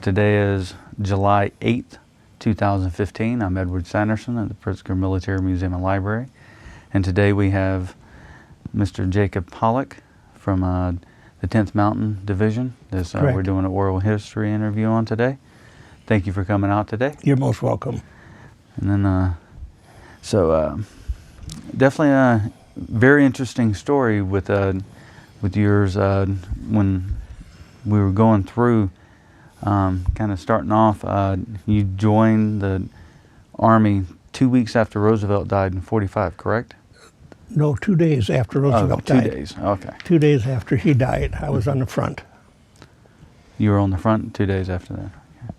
Today is July 8th, 2015. I'm Edward Sanderson at the Pritzker Military Museum and Library. And today we have Mr. Jacob Pollack from the 10th Mountain Division. We're doing an oral history interview on today. Thank you for coming out today. You're most welcome. And then, definitely a very interesting story with yours when we were going through. Kind of starting off, you joined the Army 2 weeks after Roosevelt died in '45, correct? No, 2 days after Roosevelt died. 2 days, okay. 2 days after he died, I was on the front. You were on the front 2 days after that. Okay.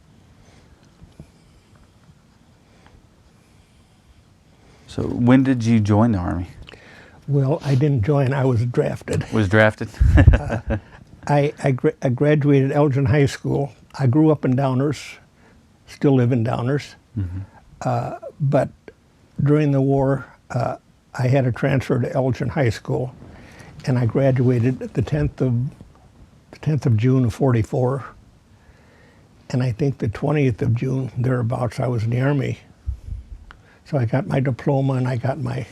So when did you join the Army? Well, I didn't join, I was drafted. Was drafted? I graduated Elgin High School. I grew up in Downers, still live in Downers. Mm-hmm. But during the war, I had to transfer to Elgin High School, and I graduated the 10th of June of '44. And I think the 20th of June, thereabouts, I was in the Army. So I got my diploma and I got my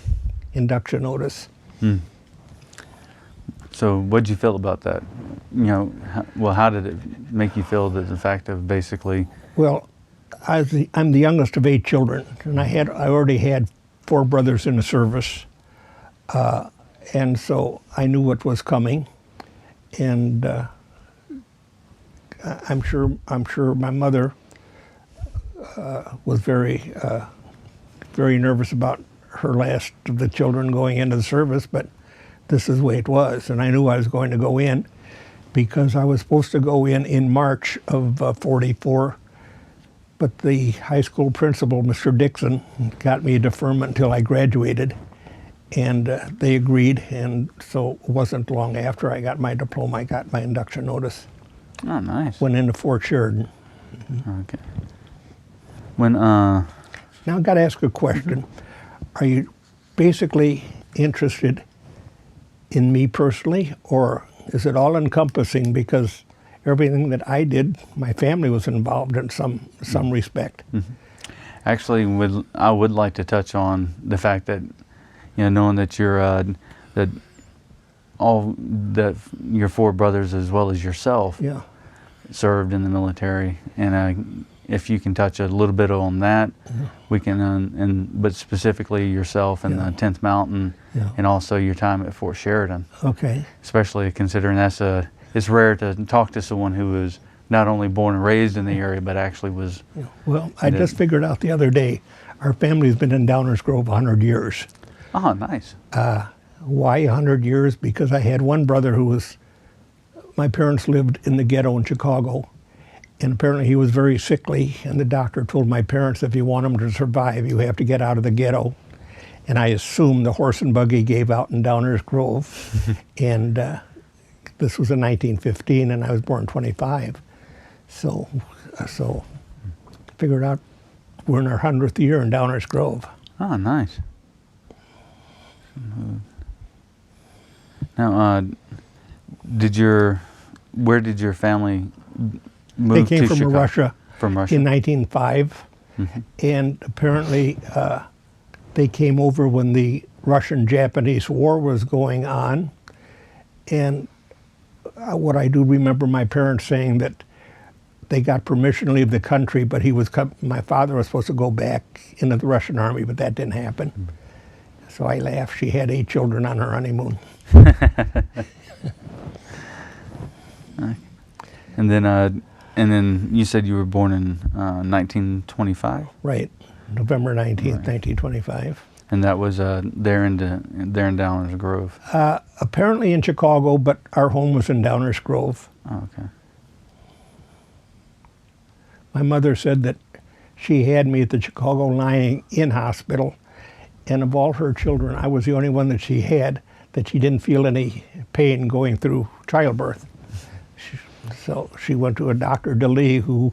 induction notice. Mm. So what did you feel about that? You know, how did it make you feel, that the fact of basically? Well, I'm the youngest of 8 children, and I already had 4 brothers in the service, and so I knew what was coming, and I'm sure my mother was very nervous about her last of the children going into the service, but this is the way it was, and I knew I was going to go in because I was supposed to go in March of '44, but the high school principal, Mr. Dixon, got me a deferment until I graduated, and they agreed, and so it wasn't long after I got my diploma, I got my induction notice. Oh, nice. Went into Fort Sheridan. Okay. Now I've got to ask a question. Are you basically interested in me personally, or is it all encompassing, because everything that I did, my family was involved in some respect? Mm-hmm. Actually, I would like to touch on the fact that, you know, knowing that you're that your 4 brothers as well as yourself served in the military, and if you can touch a little bit on that, we can, but specifically yourself and the 10th Mountain, and also your time at Fort Sheridan. Okay. Especially considering it's rare to talk to someone who was not only born and raised in the area, but actually was. Well, I just figured out the other day, our family's been in Downers Grove 100 years. Oh, nice. Why 100 years? Because I had one brother my parents lived in the ghetto in Chicago, and apparently he was very sickly, and the doctor told my parents, if you want him to survive, you have to get out of the ghetto. And I assume the horse and buggy gave out in Downers Grove. And this was in 1915, and I was born 25. So figured out we're in our 100th year in Downers Grove. Oh, nice. Now, where did your family move? They came from Chicago? Russia. From Russia? In 1905. Mm-hmm. And apparently they came over when the Russian-Japanese War was going on. And what I do remember my parents saying that they got permission to leave the country, but my father was supposed to go back into the Russian Army, but that didn't happen. Mm-hmm. So I laughed. She had 8 children on her honeymoon. And then you said you were born in 1925? Right, November 19th, 1925. And that was there in Downers Grove? Apparently in Chicago, but our home was in Downers Grove. Oh, okay. My mother said that she had me at the Chicago Lying-In Hospital, and of all her children, I was the only one that she had that she didn't feel any pain going through childbirth. So she went to a Dr. DeLee, who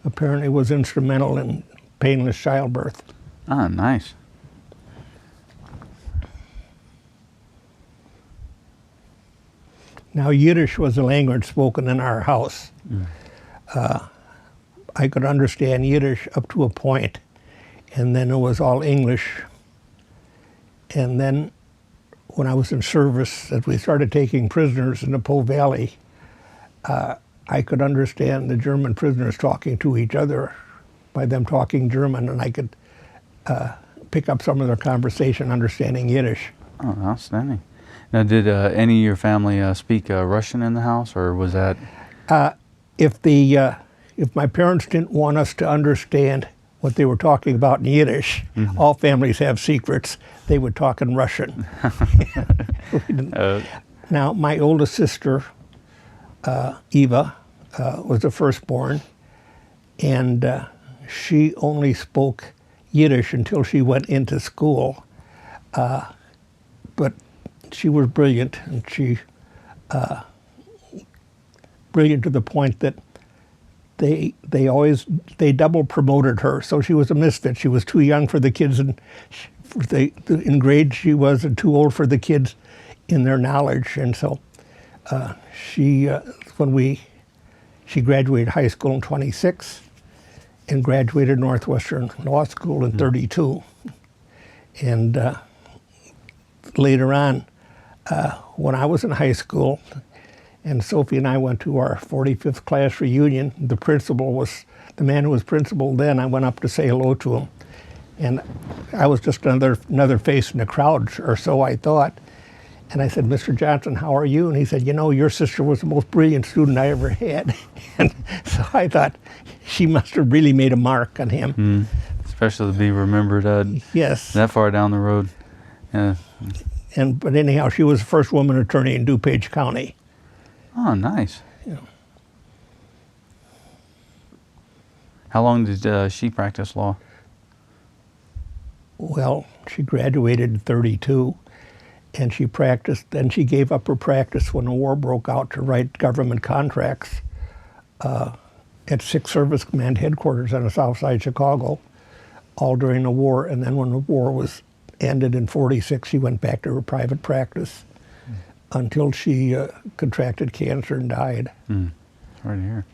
apparently was instrumental in painless childbirth. Ah, nice. Now, Yiddish was a language spoken in our house. I could understand Yiddish up to a point, and then it was all English. And then when I was in service, as we started taking prisoners in the Po Valley, I could understand the German prisoners talking to each other by them talking German, and I could pick up some of their conversation understanding Yiddish. Oh, outstanding. Now, did any of your family speak Russian in the house, or was that? If my parents didn't want us to understand what they were talking about in Yiddish, all families have secrets, they would talk in Russian. Now, my oldest sister, Eva, was the firstborn, and she only spoke Yiddish until she went into school. But she was brilliant, and she brilliant to the point that they double promoted her. So she was a misfit. She was too young for the kids in grade she was, and too old for the kids in their knowledge. And so she graduated high school in 26 and graduated Northwestern Law School in 32. And later on, when I was in high school, and Sophie and I went to our 45th class reunion, the man who was principal then, I went up to say hello to him. And I was just another face in the crowd, or so I thought. And I said, "Mr. Johnson, how are you?" And he said, "You know, your sister was the most brilliant student I ever had." And so I thought, she must have really made a mark on him. Especially to be remembered yes. that far down the road. Yeah. But anyhow, she was the first woman attorney in DuPage County. Oh, nice. Yeah. How long did she practice law? Well, she graduated in 32, and she practiced. Then she gave up her practice when the war broke out to write government contracts at 6th Service Command headquarters on the south side of Chicago, all during the war. And then when the war was ended in 46, she went back to her private practice until she contracted cancer and died. Sorry to hear.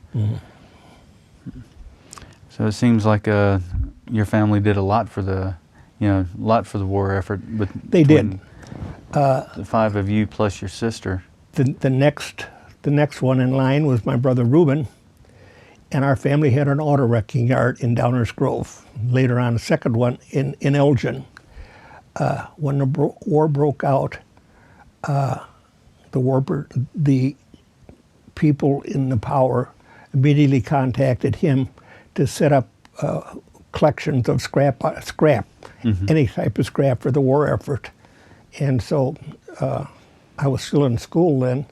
So it seems like your family did a lot for the war effort. But they did. The five of you plus your sister. The next one in line was my brother Reuben, and our family had an auto wrecking yard in Downers Grove. Later on, a second one in Elgin. When the war broke out, the people in the power immediately contacted him to set up collections of scrap, any type of scrap for the war effort. And so I was still in school then,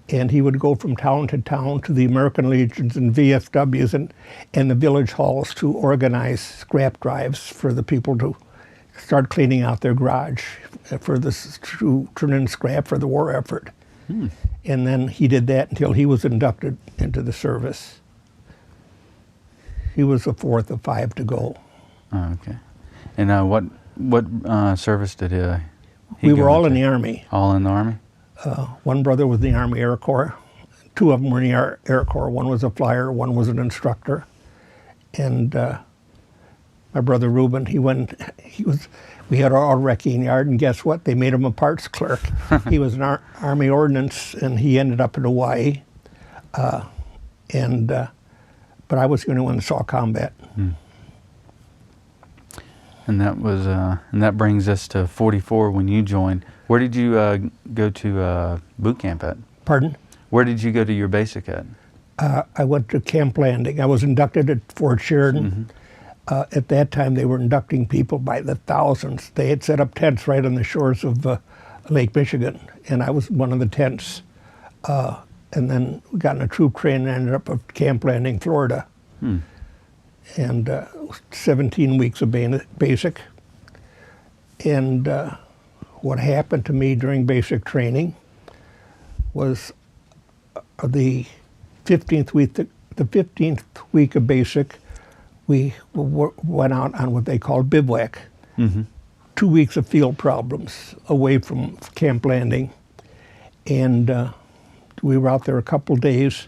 and he would go from town to town to the American Legions and VFWs and the village halls to organize scrap drives for the people to start cleaning out their garage to turn in scrap for the war effort. And then he did that until he was inducted into the service. He was the fourth of five to go. Oh, okay. And what service did he We go were all into? in the Army. All in the Army? One brother was in the Army Air Corps. Two of them were in the Air Corps. One was a flyer, one was an instructor. And my brother Reuben, we had our auto wrecking yard, and guess what? They made him a parts clerk. He was an Army ordnance, and he ended up in Hawaii. But I was the only one that saw combat. And that brings us to 44 when you joined. Where did you go to boot camp at? Pardon? Where did you go to your basic at? I went to Camp Landing. I was inducted at Fort Sheridan. At that time, they were inducting people by the thousands. They had set up tents right on the shores of Lake Michigan, and I was one of the tents. And then got in a troop train and ended up at Camp Landing, Florida. And 17 weeks of basic. And what happened to me during basic training was the 15th week of basic, we went out on what they called bivouac. 2 weeks of field problems away from Camp Landing. And we were out there a couple days,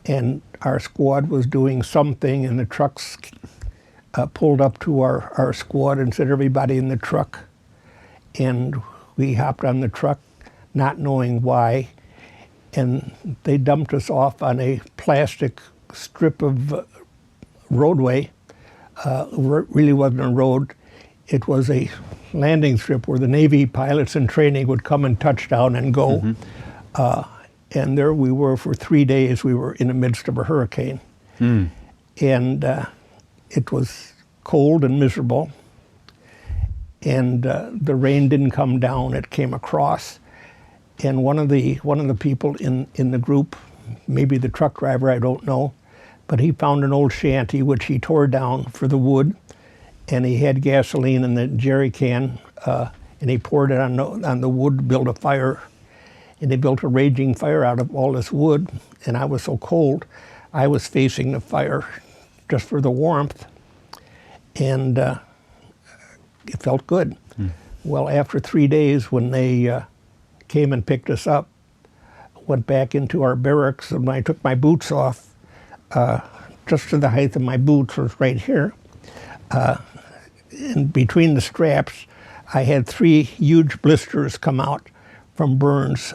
and our squad was doing something, and the trucks pulled up to our squad and said, everybody in the truck. And we hopped on the truck, not knowing why, and they dumped us off on a plastic strip of roadway. Really wasn't a road. It was a landing strip where the Navy pilots in training would come and touch down and go. Mm-hmm. And there we were for 3 days. We were in the midst of a hurricane. Mm. And it was cold and miserable. And the rain didn't come down, it came across. And one of the people in the group, maybe the truck driver, I don't know, but he found an old shanty which he tore down for the wood, and he had gasoline in the jerry can, and he poured it on the wood to build a fire. And they built a raging fire out of all this wood, and I was so cold, I was facing the fire just for the warmth, and it felt good. Mm. Well, after 3 days, when they came and picked us up, went back into our barracks, and when I took my boots off, just to the height of my boots was right here, and between the straps, I had 3 huge blisters come out from burns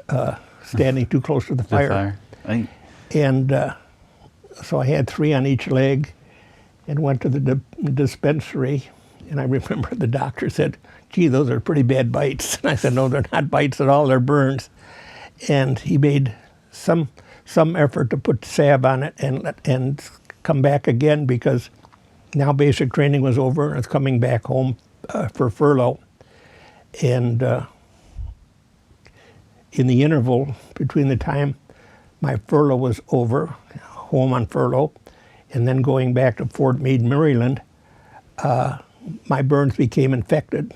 standing too close to the fire. And so I had 3 on each leg and went to the dispensary. And I remember the doctor said, gee, those are pretty bad bites. And I said, no, they're not bites at all, they're burns. And he made some effort to put salve on it and come back again, because now basic training was over and it's coming back home for furlough. And in the interval between the time my furlough was over, home on furlough, and then going back to Fort Meade, Maryland, my burns became infected.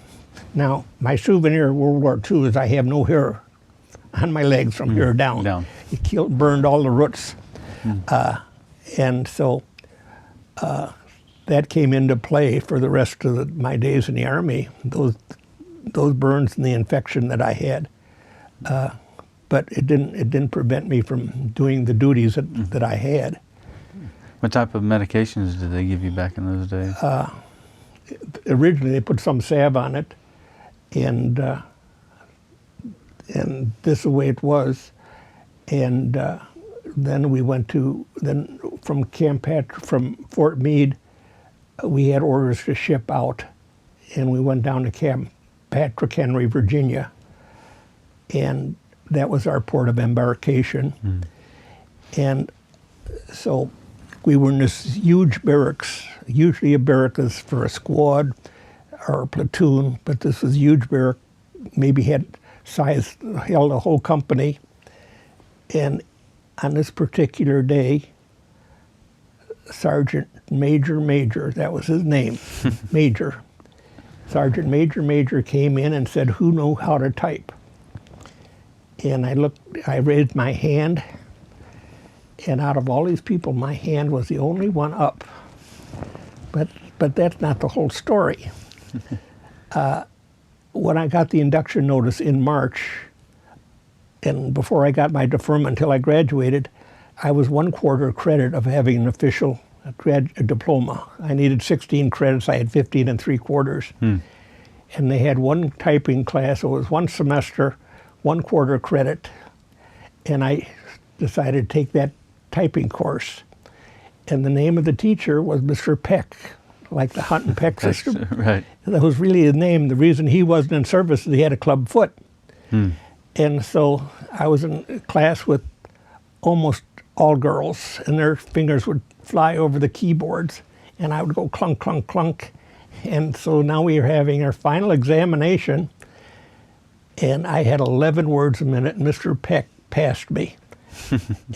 Now, my souvenir of World War II is I have no hair on my legs from here down. It burned all the roots. And so that came into play for the rest of my days in the Army, those burns and the infection that I had. But it didn't prevent me from doing the duties that I had. What type of medications did they give you back in those days? Originally, they put some salve on it, and this is the way it was. And then we went from from Fort Meade, we had orders to ship out, and we went down to Camp Patrick Henry, Virginia, and that was our port of embarkation. And so we were in this huge barracks. Usually a barrack is for a squad or a platoon, but this was a huge barrack, maybe held a whole company. And on this particular day, Sergeant Major, that was his name, Major. Sergeant Major came in and said, who knew how to type? And I raised my hand, and out of all these people, my hand was the only one up. But that's not the whole story. When I got the induction notice in March, and before I got my deferment until I graduated, I was 1/4 credit of having an official diploma. I needed 16 credits, I had 15 3/4. And they had one typing class, so it was one semester, 1/4 credit, and I decided to take that typing course. And the name of the teacher was Mr. Peck, like the Hunt and Peck system. Right. That was really his name. The reason he wasn't in service is he had a club foot. And so I was in class with almost all girls, and their fingers would fly over the keyboards, and I would go clunk, clunk, clunk. And so now we were having our final examination, and I had 11 words a minute, and Mr. Peck passed me.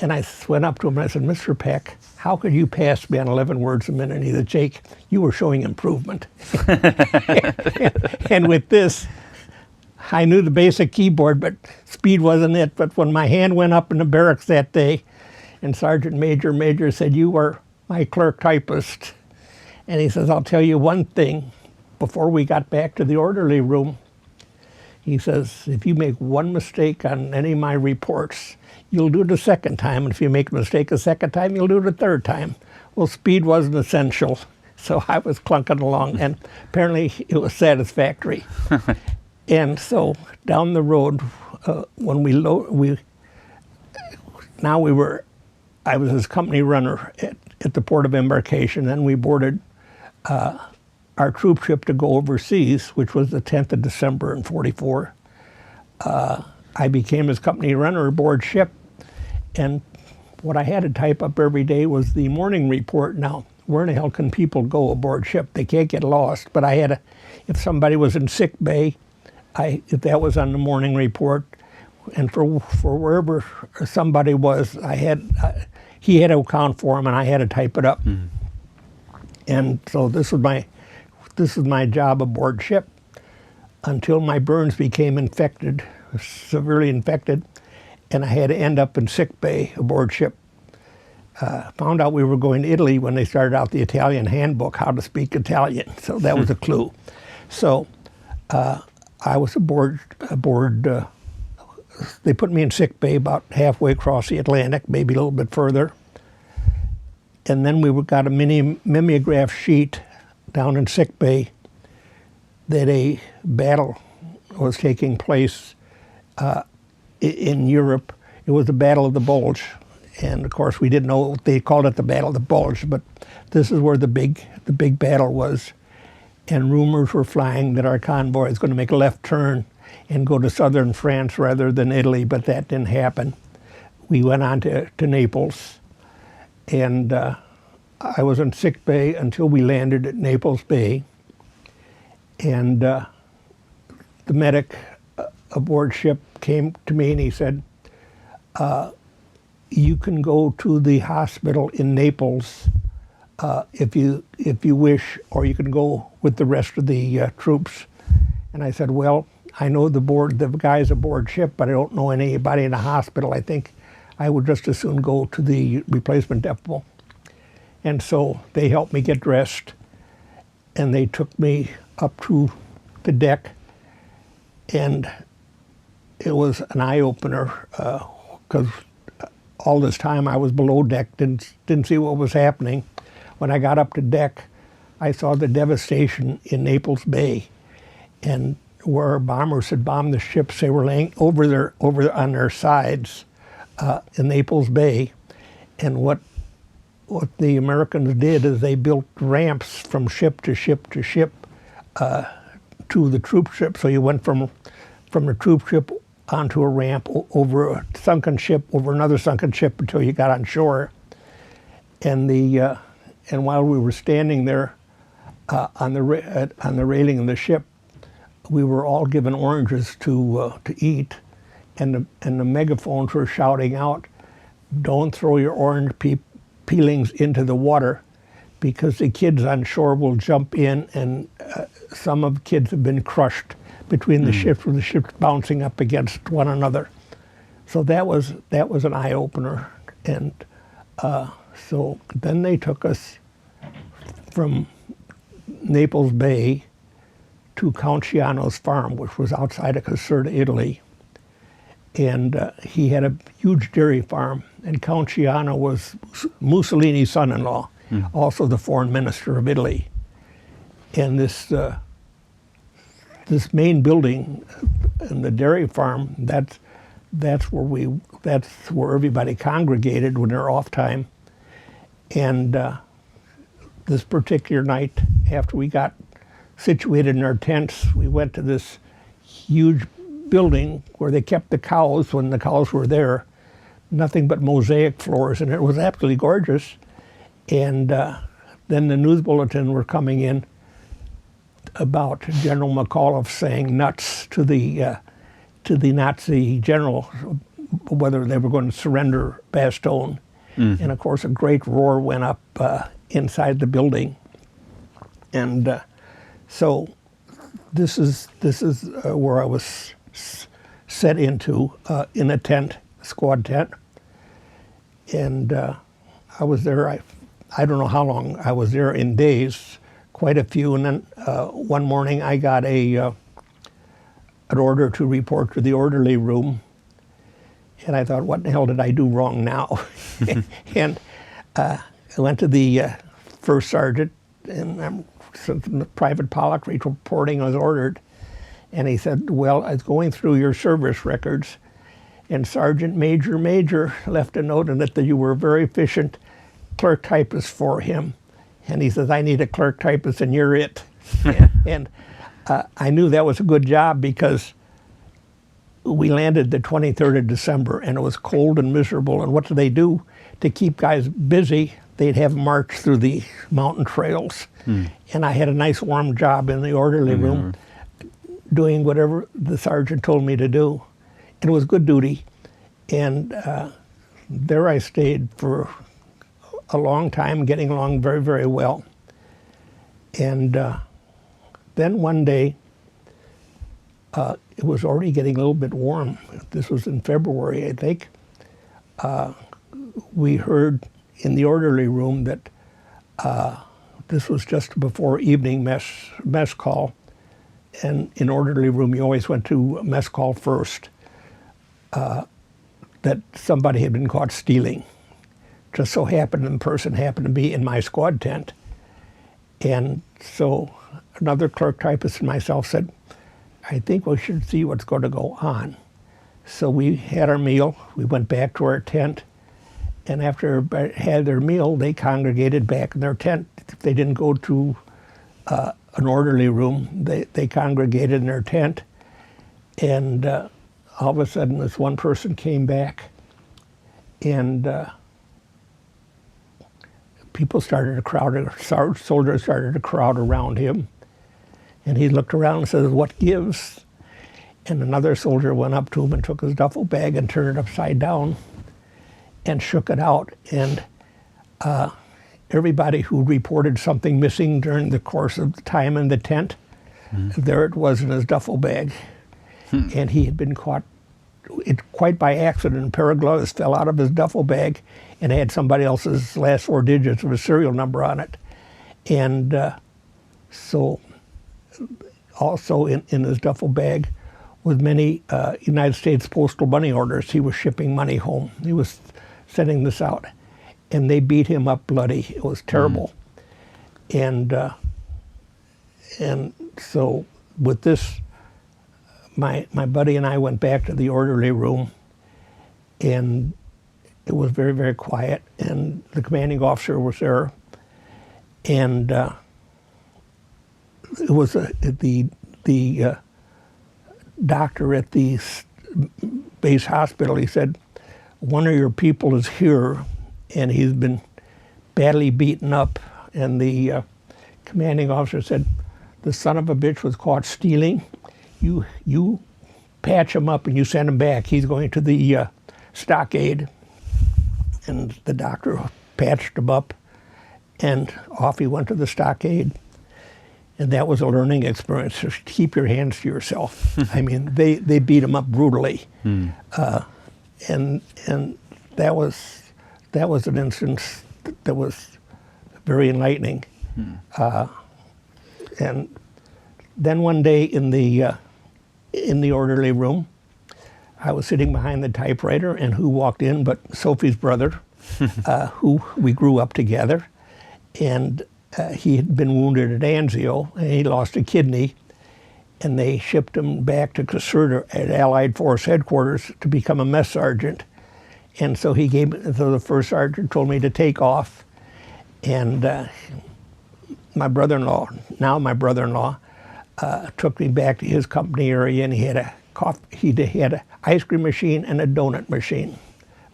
And I went up to him and I said, Mr. Peck, how could you pass me on 11 words a minute? And he said, Jake, you were showing improvement. And with this, I knew the basic keyboard, but speed wasn't it. But when my hand went up in the barracks that day, and Sergeant Major said, you are my clerk typist. And he says, I'll tell you one thing. Before we got back to the orderly room, He says, if you make one mistake on any of my reports, you'll do it a second time. And if you make a mistake a second time, you'll do it a third time. Well, speed wasn't essential. So I was clunking along, and apparently it was satisfactory. And so down the road, when I was his company runner at the port of embarkation. Then we boarded our troop ship to go overseas, which was the 10th of December in '44. I became his company runner aboard ship, and what I had to type up every day was the morning report. Now, where in the hell can people go aboard ship? They can't get lost. But I had to, if somebody was in sick bay, if that was on the morning report, and for wherever somebody was, he had to account for him, and I had to type it up. Mm. And so this was my job aboard ship until my burns became infected, severely infected, and I had to end up in sick bay aboard ship. Found out we were going to Italy when they started out the Italian handbook, how to speak Italian. So that was a clue. So I was aboard. They put me in sick bay about halfway across the Atlantic, maybe a little bit further. And then we got a mini mimeograph sheet down in sick bay that a battle was taking place in Europe. It was the Battle of the Bulge. And of course, we didn't know, they called it the Battle of the Bulge, but this is where the big battle was. And rumors were flying that our convoy is going to make a left turn and go to southern France rather than Italy, but that didn't happen. We went on to Naples, and I was in sick bay until we landed at Naples Bay. And the medic aboard ship came to me and he said, you can go to the hospital in Naples if you wish, or you can go with the rest of the troops. And I said, well, I know the guys aboard ship, but I don't know anybody in the hospital. I think I would just as soon go to the replacement depot. And so they helped me get dressed, and they took me up to the deck, and it was an eye-opener because all this time I was below deck, didn't see what was happening. When I got up to deck, I saw the devastation in Naples Bay, and where bombers had bombed the ships, they were laying over on their sides in Naples Bay. And what the Americans did is they built ramps from ship to ship to ship to the troop ship. So you went from the troop ship onto a ramp over a sunken ship, over another sunken ship until you got on shore. And while we were standing there on the railing of the ship, we were all given oranges to eat, and the megaphones were shouting out, "Don't throw your orange peelings into the water, because the kids on shore will jump in, and some of the kids have been crushed between the ships, with the ships bouncing up against one another." So that was an eye opener, and so then they took us from Naples Bay to Count Ciano's farm, which was outside of Caserta, Italy. And he had a huge dairy farm, and Count Ciano was Mussolini's son-in-law, also the foreign minister of Italy. And this main building in the dairy farm, that's where everybody congregated when they're off time. And this particular night, after we got situated in our tents, we went to this huge building where they kept the cows when the cows were there. Nothing but mosaic floors, and it was absolutely gorgeous. And then the news bulletin were coming in about General McAuliffe saying nuts to the Nazi general, whether they were going to surrender Bastogne. And of course, a great roar went up inside the building. And so this is where I was set into in a tent, squad tent. And I was there, I don't know how long I was there, in days, quite a few. And then one morning I got a an order to report to the orderly room. And I thought, what in the hell did I do wrong now? And I went to the first sergeant, and Private Pollack reporting was ordered. And he said, well, I was going through your service records, and Sergeant Major left a note in it that you were a very efficient clerk typist for him. And he says, I need a clerk typist, and you're it. and I knew that was a good job, because we landed the 23rd of December, and it was cold and miserable. And what do they do to keep guys busy? They'd have march through the mountain trails. And I had a nice warm job in the orderly room, doing whatever the sergeant told me to do. And it was good duty. And there I stayed for a long time, getting along very, very well. And then one day, it was already getting a little bit warm. This was in February, I think. We heard in the orderly room that this was just before evening mess call. And in orderly room, you always went to mess call first. That somebody had been caught stealing. Just so happened, the person happened to be in my squad tent. And so another clerk typist and myself said, I think we should see what's going to go on. So we had our meal, we went back to our tent, and after everybody had their meal, they congregated back in their tent. If they didn't go to an orderly room, they congregated in their tent. And all of a sudden, this one person came back, and people started to crowd, soldiers started to crowd around him. And he looked around and says, what gives? And another soldier went up to him and took his duffel bag and turned it upside down and shook it out. And everybody who reported something missing during the course of the time in the tent, there it was in his duffel bag. And he had been caught quite by accident. A pair of gloves fell out of his duffel bag and had somebody else's last 4 digits of his serial number on it. And so also in his duffel bag was many United States postal money orders. He was shipping money home. He was sending this out. And they beat him up bloody. It was terrible. And so with this, my buddy and I went back to the orderly room, and it was very, very quiet, and the commanding officer was there. And it was the doctor at the base hospital. He said, one of your people is here, and he's been badly beaten up. And the commanding officer said, the son of a bitch was caught stealing. You patch him up and you send him back. He's going to the stockade. And the doctor patched him up, and off he went to the stockade. And that was a learning experience. Just keep your hands to yourself. I mean, they beat him up brutally. And that was an instance that was very enlightening. And then one day in the orderly room, I was sitting behind the typewriter, and who walked in but Sophie's brother, who we grew up together. And he had been wounded at Anzio, and he lost a kidney, and they shipped him back to Caserta at Allied Force Headquarters to become a mess sergeant. And so so the first sergeant told me to take off, and my brother-in-law took me back to his company area, and he had an ice cream machine and a donut machine,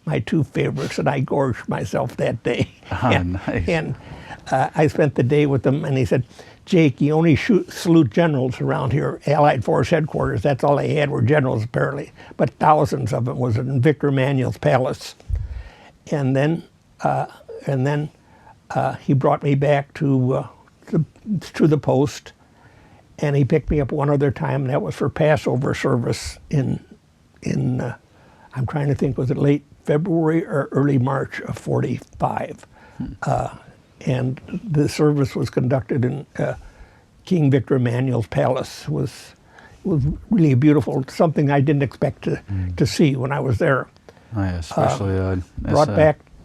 my two favorites, and I gorged myself that day. Nice. And I spent the day with him, and he said, Jake, you only salute generals around here, Allied Force Headquarters. That's all they had were generals, apparently. But thousands of them was in Victor Emmanuel's palace. And then he brought me back to the post, and he picked me up one other time, and that was for Passover service in I'm trying to think, was it late February or early March of '45? And the service was conducted in King Victor Emmanuel's palace. It was really beautiful, something I didn't expect to see when I was there. Oh, yeah, especially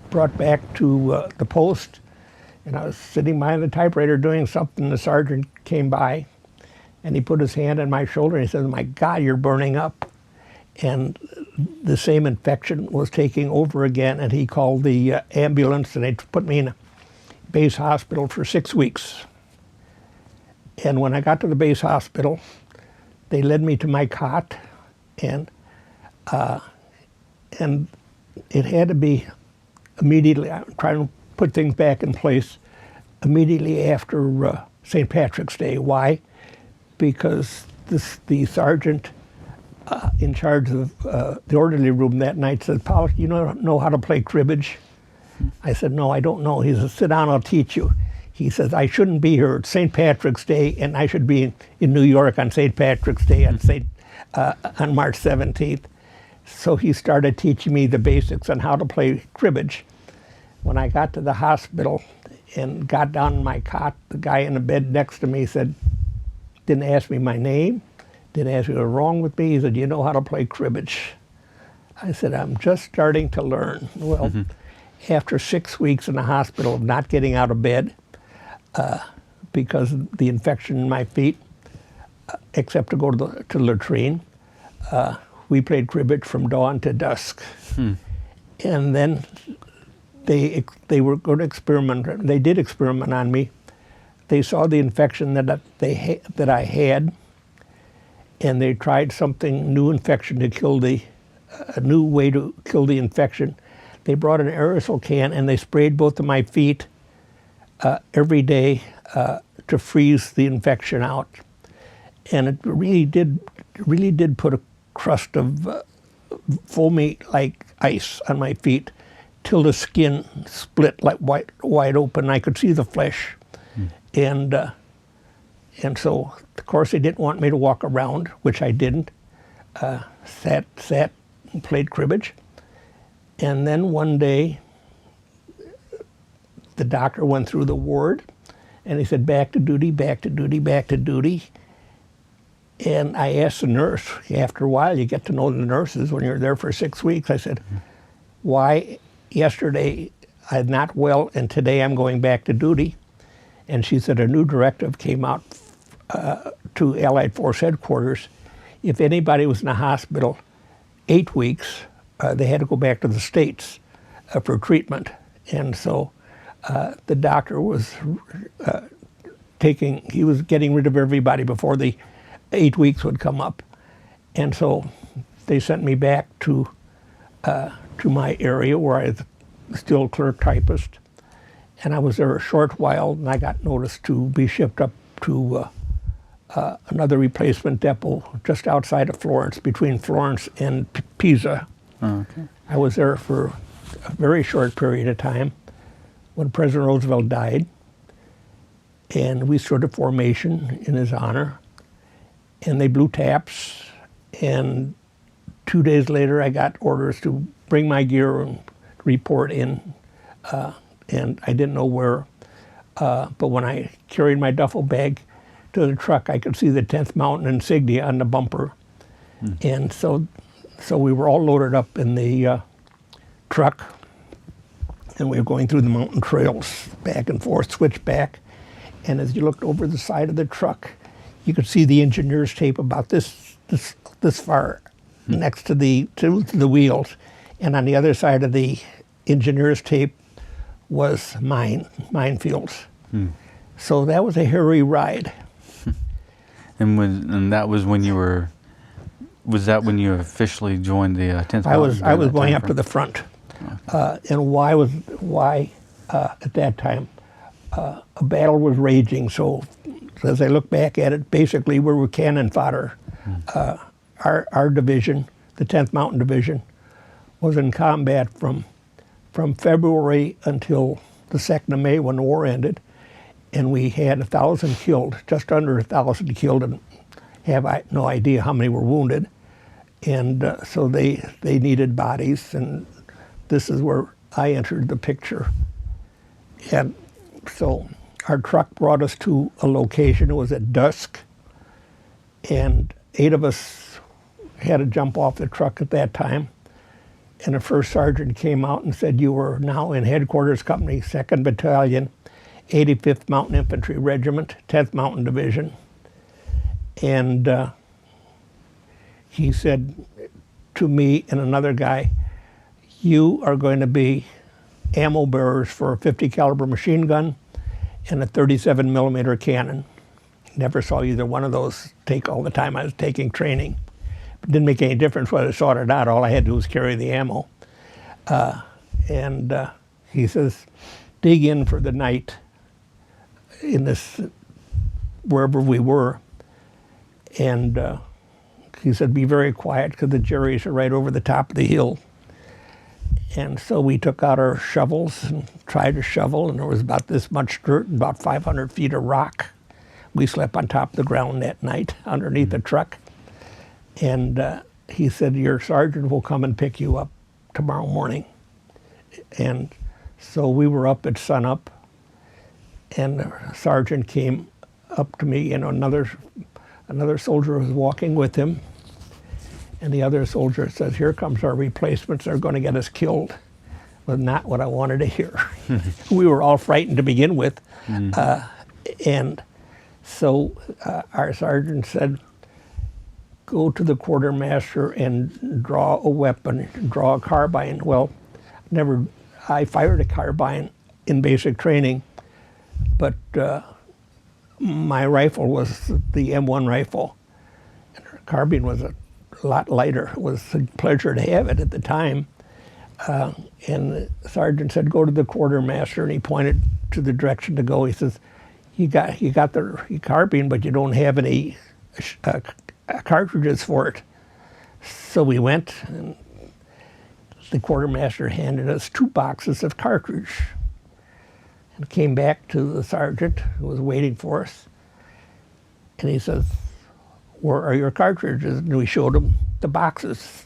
Brought back to the post, and I was sitting behind the typewriter doing something. The sergeant came by, and he put his hand on my shoulder and he said, "My God, you're burning up." And the same infection was taking over again, and he called the ambulance, and they put me in a base hospital for 6 weeks. And when I got to the base hospital, they led me to my cot, and it had to be immediately. I'm trying to put things back in place immediately after St. Patrick's Day. Why? Because the sergeant in charge of the orderly room that night said, "Pollack, you know how to play cribbage?" I said, "No, I don't know." He said, "Sit down, I'll teach you." He says, "I shouldn't be here. It's St. Patrick's Day, and I should be in New York on St. Patrick's Day on March 17th. So he started teaching me the basics on how to play cribbage. When I got to the hospital and got down in my cot, the guy in the bed next to me didn't ask me my name, didn't ask me what was wrong with me. He said, "Do you know how to play cribbage?" I said, "I'm just starting to learn." Well, after 6 weeks in the hospital of not getting out of bed because of the infection in my feet, except to go to the latrine, we played cribbage from dawn to dusk. And then they were going to experiment. They did experiment on me. They saw the infection that I had, and they tried something new infection to kill a new way to kill the infection. They brought an aerosol can and they sprayed both of my feet every day to freeze the infection out, and it really did put a crust of foamy like ice on my feet till the skin split like wide open. I could see the flesh, and so of course they didn't want me to walk around, which I didn't. Sat and played cribbage, and then one day the doctor went through the ward, and he said, "Back to duty, back to duty, back to duty." And I asked the nurse, after a while you get to know the nurses when you're there for 6 weeks, I said, "Why yesterday I'm not well and today I'm going back to duty?" And she said a new directive came out to Allied Force Headquarters. If anybody was in a hospital 8 weeks, they had to go back to the States for treatment. And so the doctor was he was getting rid of everybody before the 8 weeks would come up. And so they sent me back to my area where I was still clerk typist. And I was there a short while, and I got noticed to be shipped up to another replacement depot just outside of Florence, between Florence and Pisa. Oh, okay. I was there for a very short period of time when President Roosevelt died, and we stood a formation in his honor, and they blew taps, and 2 days later I got orders to bring my gear and report in, and I didn't know where, but when I carried my duffel bag to the truck, I could see the 10th Mountain insignia on the bumper. And so we were all loaded up in the truck, and we were going through the mountain trails back and forth, switchback. And as you looked over the side of the truck, you could see the engineer's tape about this far next to the wheels. And on the other side of the engineer's tape was minefields. So that was a hairy ride. And that was when you were. Was that when you officially joined the 10th? I was going up to the front, and why at that time a battle was raging. So as I look back at it, basically we were cannon fodder. Our division, the 10th Mountain Division, was in combat from February until the 2nd of May when the war ended, and we had 1,000 killed, just under 1,000 killed, and have no idea how many were wounded. And so they needed bodies, and this is where I entered the picture. And so our truck brought us to a location. It was at dusk, and 8 of us had to jump off the truck at that time. And the first sergeant came out and said, "You are now in Headquarters Company, 2nd Battalion, 85th Mountain Infantry Regiment, 10th Mountain Division." And he said to me and another guy, "You are going to be ammo bearers for a 50 caliber machine gun and a 37 millimeter cannon." Never saw either one of those take all the time I was taking training. It didn't make any difference whether I saw it or not. All I had to do was carry the ammo. And he says, "Dig in for the night in this, wherever we were." And he said, "Be very quiet because the Jerry's are right over the top of the hill." And so we took out our shovels and tried to shovel, and there was about this much dirt and about 500 feet of rock. We slept on top of the ground that night underneath the truck. And he said, "Your sergeant will come and pick you up tomorrow morning." And so we were up at sunup, and the sergeant came up to me, and another soldier was walking with him. And the other soldier says, "Here comes our replacements. They're going to get us killed." Was not what I wanted to hear. We were all frightened to begin with. And so our sergeant said, "Go to the quartermaster and draw a weapon, draw a carbine." Well, I fired a carbine in basic training, but my rifle was the M1 rifle. And the carbine was a lot lighter. It was a pleasure to have it at the time. And the sergeant said, "Go to the quartermaster," and he pointed to the direction to go. He says, you got the carbine, but you don't have any cartridges for it." So we went, and the quartermaster handed us 2 boxes of cartridge, and came back to the sergeant who was waiting for us. And he says, "Where are your cartridges?" And we showed him the boxes,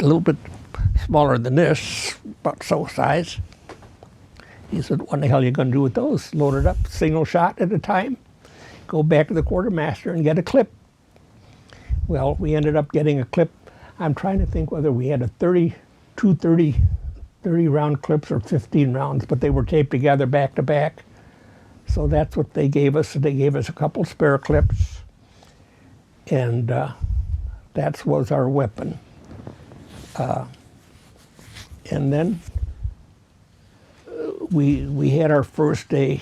a little bit smaller than this, about so size. He said, "What the hell are you going to do with those?" Load it up, single shot at a time, go back to the quartermaster and get a clip. Well, we ended up getting a clip. I'm trying to think whether we had a 30 round clips or 15 rounds, but they were taped together back to back. So that's what they gave us. They gave us a couple spare clips, and that was our weapon. And then we had our first day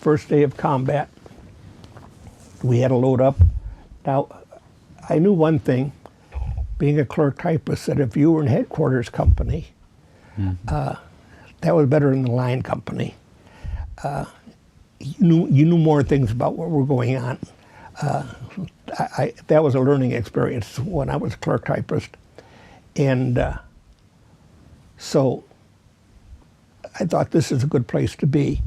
of combat. We had to load up. Now, I knew one thing, being a clerk typist, that if you were in Headquarters Company, that was better than the line company. You knew more things about what were going on. That was a learning experience when I was a clerk typist. And so I thought this is a good place to be.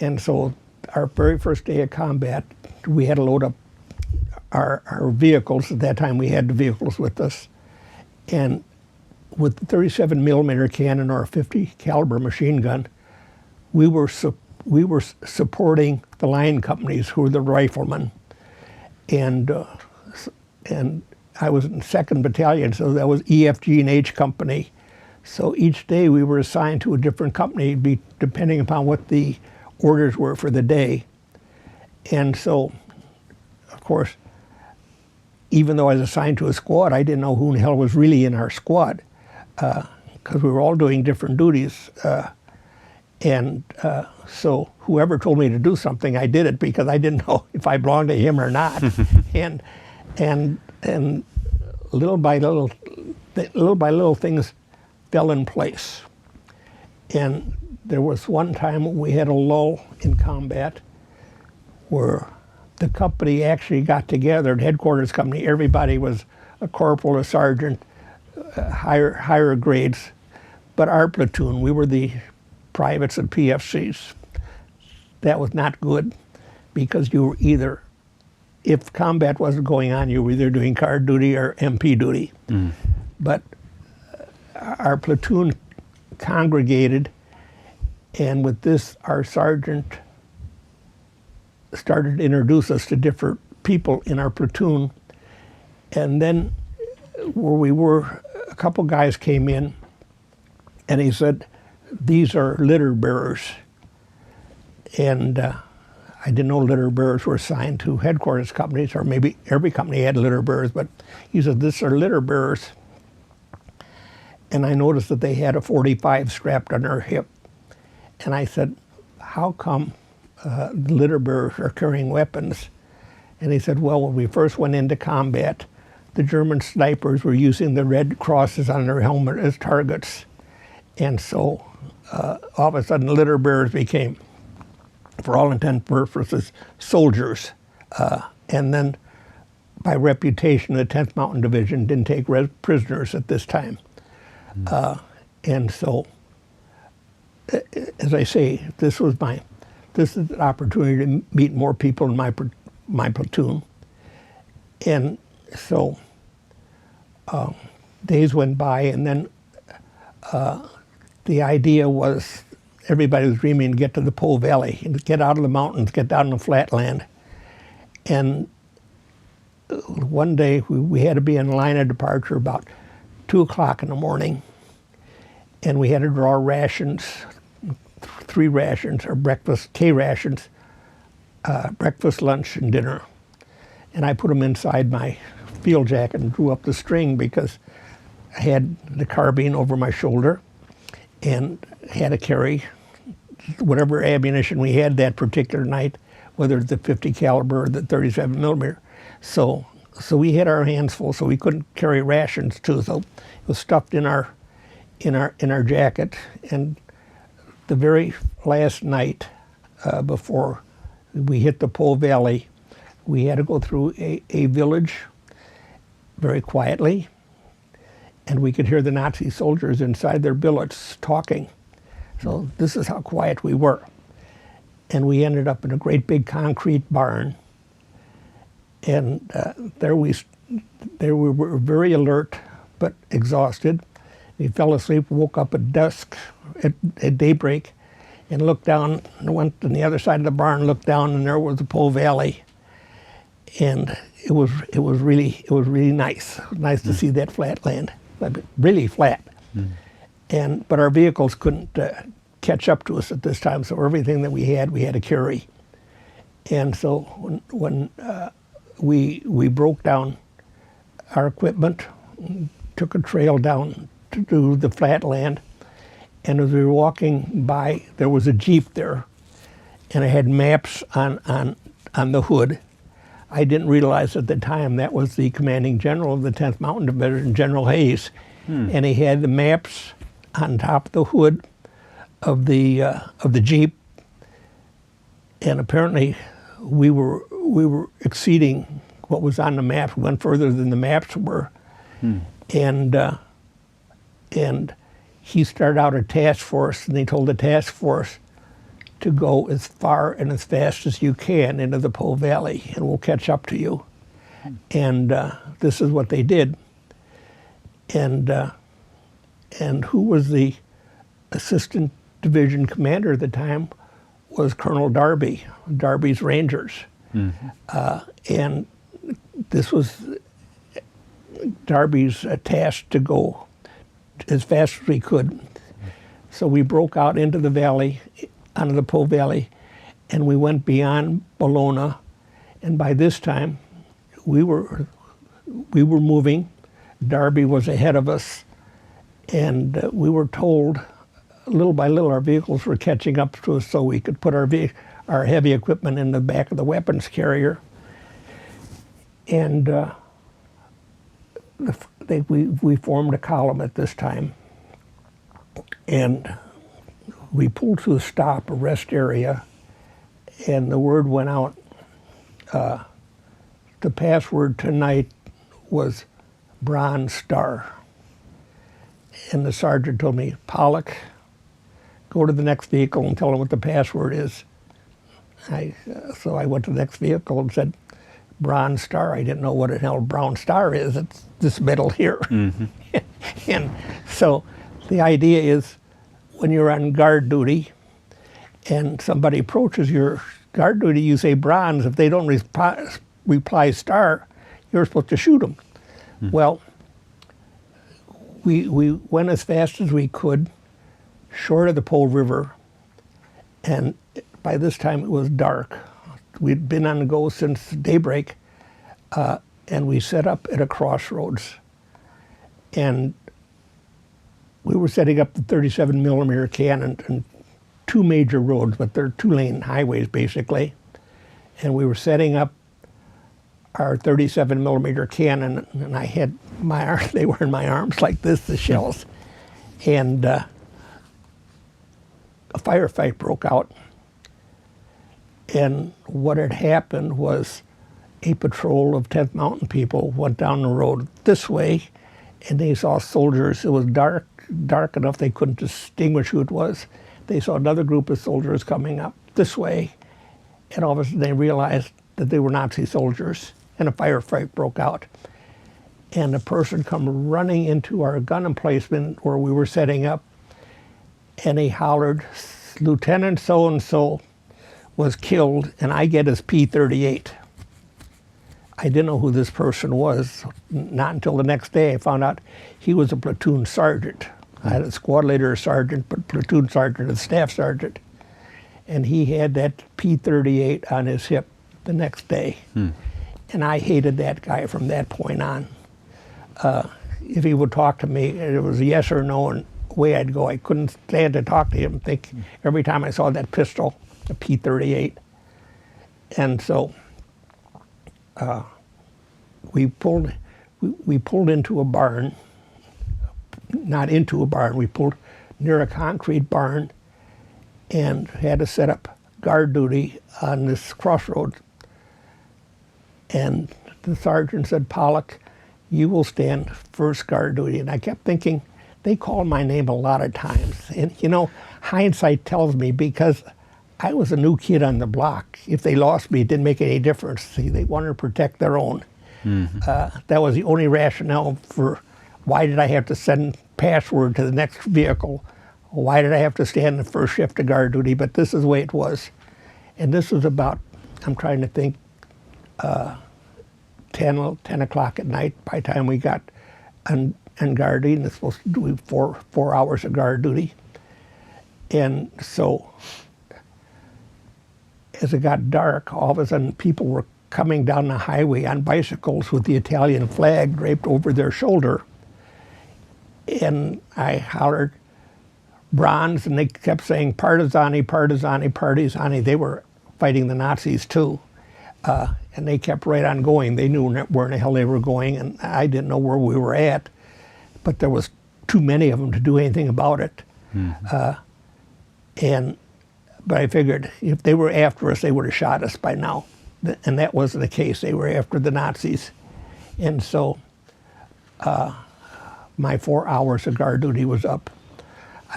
And so our very first day of combat, we had to load up our vehicles. At that time, we had the vehicles with us. And with the 37 millimeter cannon or a 50 caliber machine gun, we were supporting the line companies who were the riflemen. And I was in 2nd Battalion, so that was EFG and H Company. So each day we were assigned to a different company, depending upon what the orders were for the day. And so, of course, even though I was assigned to a squad, I didn't know who in the hell was really in our squad, because we were all doing different duties. So whoever told me to do something, I did it because I didn't know if I belonged to him or not. and little by little things fell in place. And there was one time we had a lull in combat where the company actually got together, the Headquarters Company. Everybody was a corporal, a sergeant, higher grades. But our platoon, we were the privates and PFCs. That was not good, because you were either, if combat wasn't going on, you were either doing guard duty or MP duty. But our platoon congregated, and with this, our sergeant started to introduce us to different people in our platoon. And then where we were, a couple guys came in, and he said, "These are litter bearers." And I didn't know litter bearers were assigned to headquarters companies, or maybe every company had litter bearers, but he said, "These are litter bearers." And I noticed that they had a .45 strapped on their hip. And I said, "How come the litter bearers are carrying weapons?" And he said, "Well, when we first went into combat, the German snipers were using the red crosses on their helmet as targets. And so all of a sudden, litter bearers became, for all intents and purposes, soldiers. And then by reputation, the 10th Mountain Division didn't take prisoners at this time. And so, as I say, this is an opportunity to meet more people in my platoon. And so days went by, and then the idea was everybody was dreaming to get to the Po Valley and get out of the mountains, get down to the flatland. And one day we had to be in line of departure about 2 o'clock in the morning, and we had to draw rations, 3 rations, or breakfast, K rations, breakfast, lunch, and dinner. And I put them inside my field jacket and drew up the string because I had the carbine over my shoulder and had to carry whatever ammunition we had that particular night, whether it's the 50 caliber or the 37 millimeter. So we had our hands full, so we couldn't carry rations too. So it was stuffed in our jacket. And the very last night before we hit the Po Valley, we had to go through a village very quietly, and we could hear the Nazi soldiers inside their billets talking. So this is how quiet we were. And we ended up in a great big concrete barn. And there we were very alert but exhausted. We fell asleep, woke up at dusk, at daybreak, and looked down, and went on the other side of the barn, looked down, and there was the Po Valley. And it was really nice. It was nice to see that flat land, really flat. But our vehicles couldn't catch up to us at this time, so everything that we had to carry. And so when we broke down our equipment, took a trail down to the flat land, and as we were walking by, there was a Jeep there, and it had maps on the hood. I didn't realize at the time that was the commanding general of the 10th Mountain Division, General Hayes, and he had the maps on top of the hood of the Jeep, and apparently we were exceeding what was on the map. We went further than the maps were, and he started out a task force, and they told the task force to go as far and as fast as you can into the Po Valley, and we'll catch up to you. And this is what they did. And who was the assistant division commander at the time was Colonel Darby, Darby's Rangers. And this was Darby's task to go as fast as we could. So we broke out into the valley, onto the Po Valley, and we went beyond Bologna. And by this time, we were moving. Darby was ahead of us, and we were told, little by little, our vehicles were catching up to us, so we could put our heavy equipment in the back of the weapons carrier. And we formed a column at this time, and we pulled to a stop, a rest area, and the word went out. The password tonight was Bronze Star. And the sergeant told me, "Pollack, go to the next vehicle and tell them what the password is." So I went to the next vehicle and said, "Bronze Star." I didn't know what the hell Brown Star is. It's this medal here. And so the idea is, when you're on guard duty and somebody approaches your guard duty, you say bronze. If they don't reply star, you're supposed to shoot them. Well, we went as fast as we could, short of the Po River, and by this time it was dark. We'd been on the go since daybreak, and we set up at a crossroads. And we were setting up the 37 millimeter cannon and two major roads, but they're 2-lane highways basically. And we were setting up our 37 millimeter cannon, and I had my arms, they were in my arms like this, the shells. And a firefight broke out. And what had happened was a patrol of 10th Mountain people went down the road this way, and they saw soldiers. It was dark enough they couldn't distinguish who it was. They saw another group of soldiers coming up this way, and all of a sudden they realized that they were Nazi soldiers, and a firefight broke out. And a person come running into our gun emplacement where we were setting up, and he hollered, "Lieutenant so-and-so was killed, and I get his P-38. I didn't know who this person was. Not until the next day I found out he was a platoon sergeant. I had a squad leader sergeant, but platoon sergeant and staff sergeant. And he had that P-38 on his hip the next day. And I hated that guy from that point on. If he would talk to me, it was a yes or no, and away I'd go. I couldn't stand to talk to him. Think every time I saw that pistol, a P-38. And so we pulled into a barn, not into a barn, we pulled near a concrete barn and had to set up guard duty on this crossroads. And the sergeant said, "Pollack, you will stand first guard duty." And I kept thinking, they called my name a lot of times. And you know, hindsight tells me, because I was a new kid on the block. If they lost me, it didn't make any difference. See, they wanted to protect their own. That was the only rationale for why did I have to send password to the next vehicle? Why did I have to stand the first shift of guard duty? But this is the way it was. And this was about, I'm trying to think, 10 o'clock at night by the time we got on guard duty, and it's supposed to do 4 hours of guard duty. And so as it got dark, all of a sudden people were coming down the highway on bicycles with the Italian flag draped over their shoulder. And I hollered bronze, and they kept saying "Partigiani, Partigiani, Partigiani." They were fighting the Nazis too. And they kept right on going. They knew where in the hell they were going, and I didn't know where we were at. But there was too many of them to do anything about it. But I figured if they were after us, they would have shot us by now. And that wasn't the case. They were after the Nazis. And so my 4 hours of guard duty was up.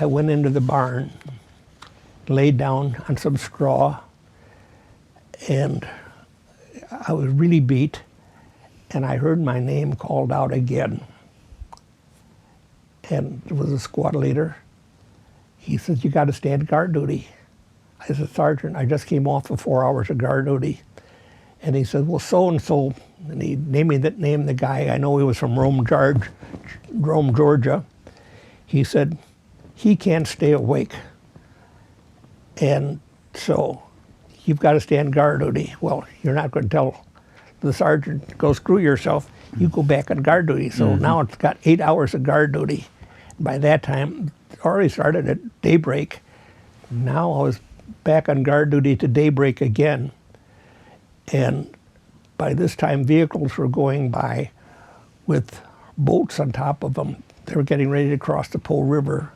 I went into the barn, laid down on some straw, and I was really beat, and I heard my name called out again. And it was a squad leader. He said, "You got to stand guard duty." I said, "Sergeant, I just came off of 4 hours of guard duty." And he said, "Well, so-and-so," and he named the guy. I know he was from Rome, Georgia. He said, "He can't stay awake. And so you've got to stand guard duty." Well, you're not going to tell the sergeant, "Go screw yourself." You go back on guard duty. So now it's got 8 hours of guard duty. By that time, it already started at daybreak. Now I was back on guard duty to daybreak again. And by this time, vehicles were going by with boats on top of them. They were getting ready to cross the Po River.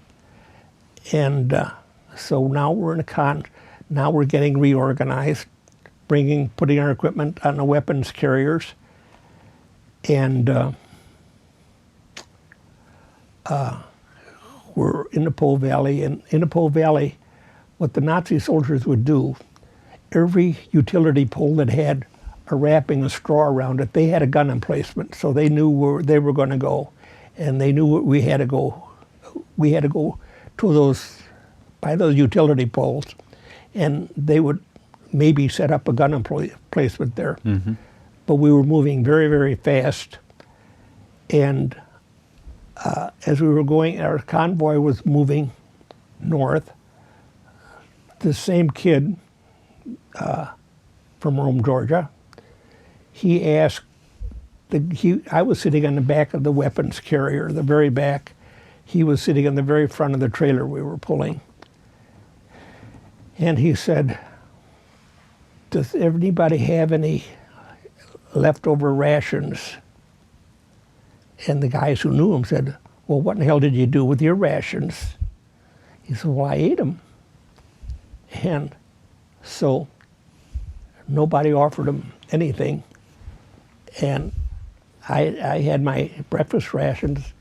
And so now we're now we're getting reorganized, putting our equipment on the weapons carriers. And we're in the Po Valley. And in the Po Valley, what the Nazi soldiers would do, every utility pole that had a wrapping of straw around it, they had a gun emplacement, so they knew where they were going to go, and they knew where we had to go. We had to go to by those utility poles, and they would maybe set up a gun emplacement there. but we were moving very, very fast. And as we were going, our convoy was moving north. The same kid from Rome, Georgia, he asked, I was sitting on the back of the weapons carrier, the very back. He was sitting on the very front of the trailer we were pulling. And he said, does anybody have any leftover rations? And the guys who knew him said, well, what in the hell did you do with your rations? He said, well, I ate them. And so nobody offered him anything. And I had my breakfast rations,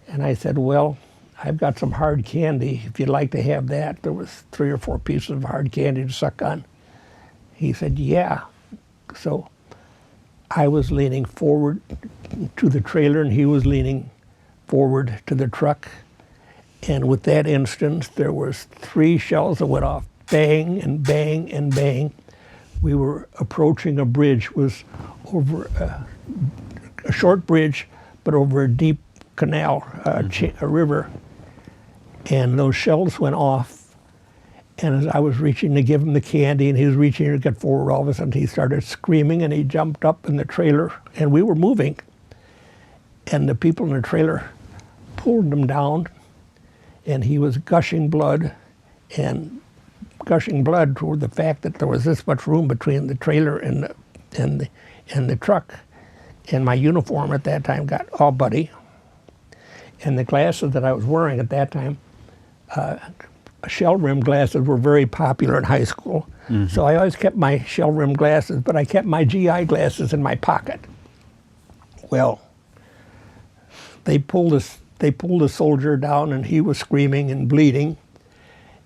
and I said, well, I've got some hard candy if you'd like to have that. There was 3 or 4 pieces of hard candy to suck on. He said, yeah. So I was leaning forward to the trailer, and he was leaning forward to the truck. And with that instant, there was 3 shells that went off, bang and bang and bang. We were approaching a bridge. It was over a short bridge, but over a deep canal, a river. And those shells went off. And as I was reaching to give him the candy, and he was reaching to get forward, all of a sudden he started screaming, and he jumped up in the trailer, and we were moving. And the people in the trailer pulled him down, and he was gushing blood, toward the fact that there was this much room between the trailer and the truck. And my uniform at that time got all bloody. And the glasses that I was wearing at that time, shell-rimmed glasses were very popular in high school. Mm-hmm. So I always kept my shell-rimmed glasses, but I kept my GI glasses in my pocket. Well, they pulled a soldier down, and he was screaming and bleeding.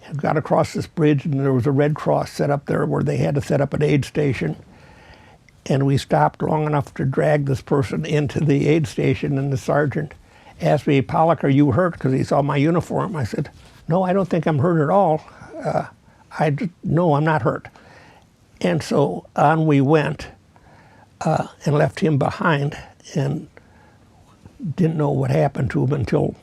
And got across this bridge, and there was a Red Cross set up there where they had to set up an aid station. And we stopped long enough to drag this person into the aid station, and the sergeant asked me, Pollack, are you hurt? Because he saw my uniform. I said, no, I don't think I'm hurt at all. No, I'm not hurt. And so on we went and left him behind, and didn't know what happened to him until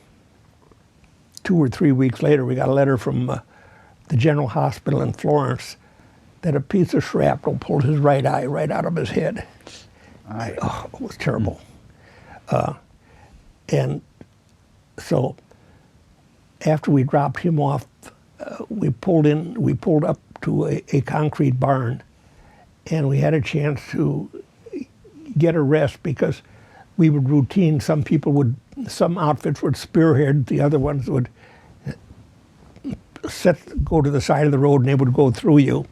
2 or 3 weeks later. We got a letter from the General Hospital in Florence that a piece of shrapnel pulled his right eye right out of his head. It was terrible. And so after we dropped him off, we pulled up to a concrete barn, and we had a chance to get a rest because we would routine. Some outfits would spearhead, the other ones would go to the side of the road, and they would go through you.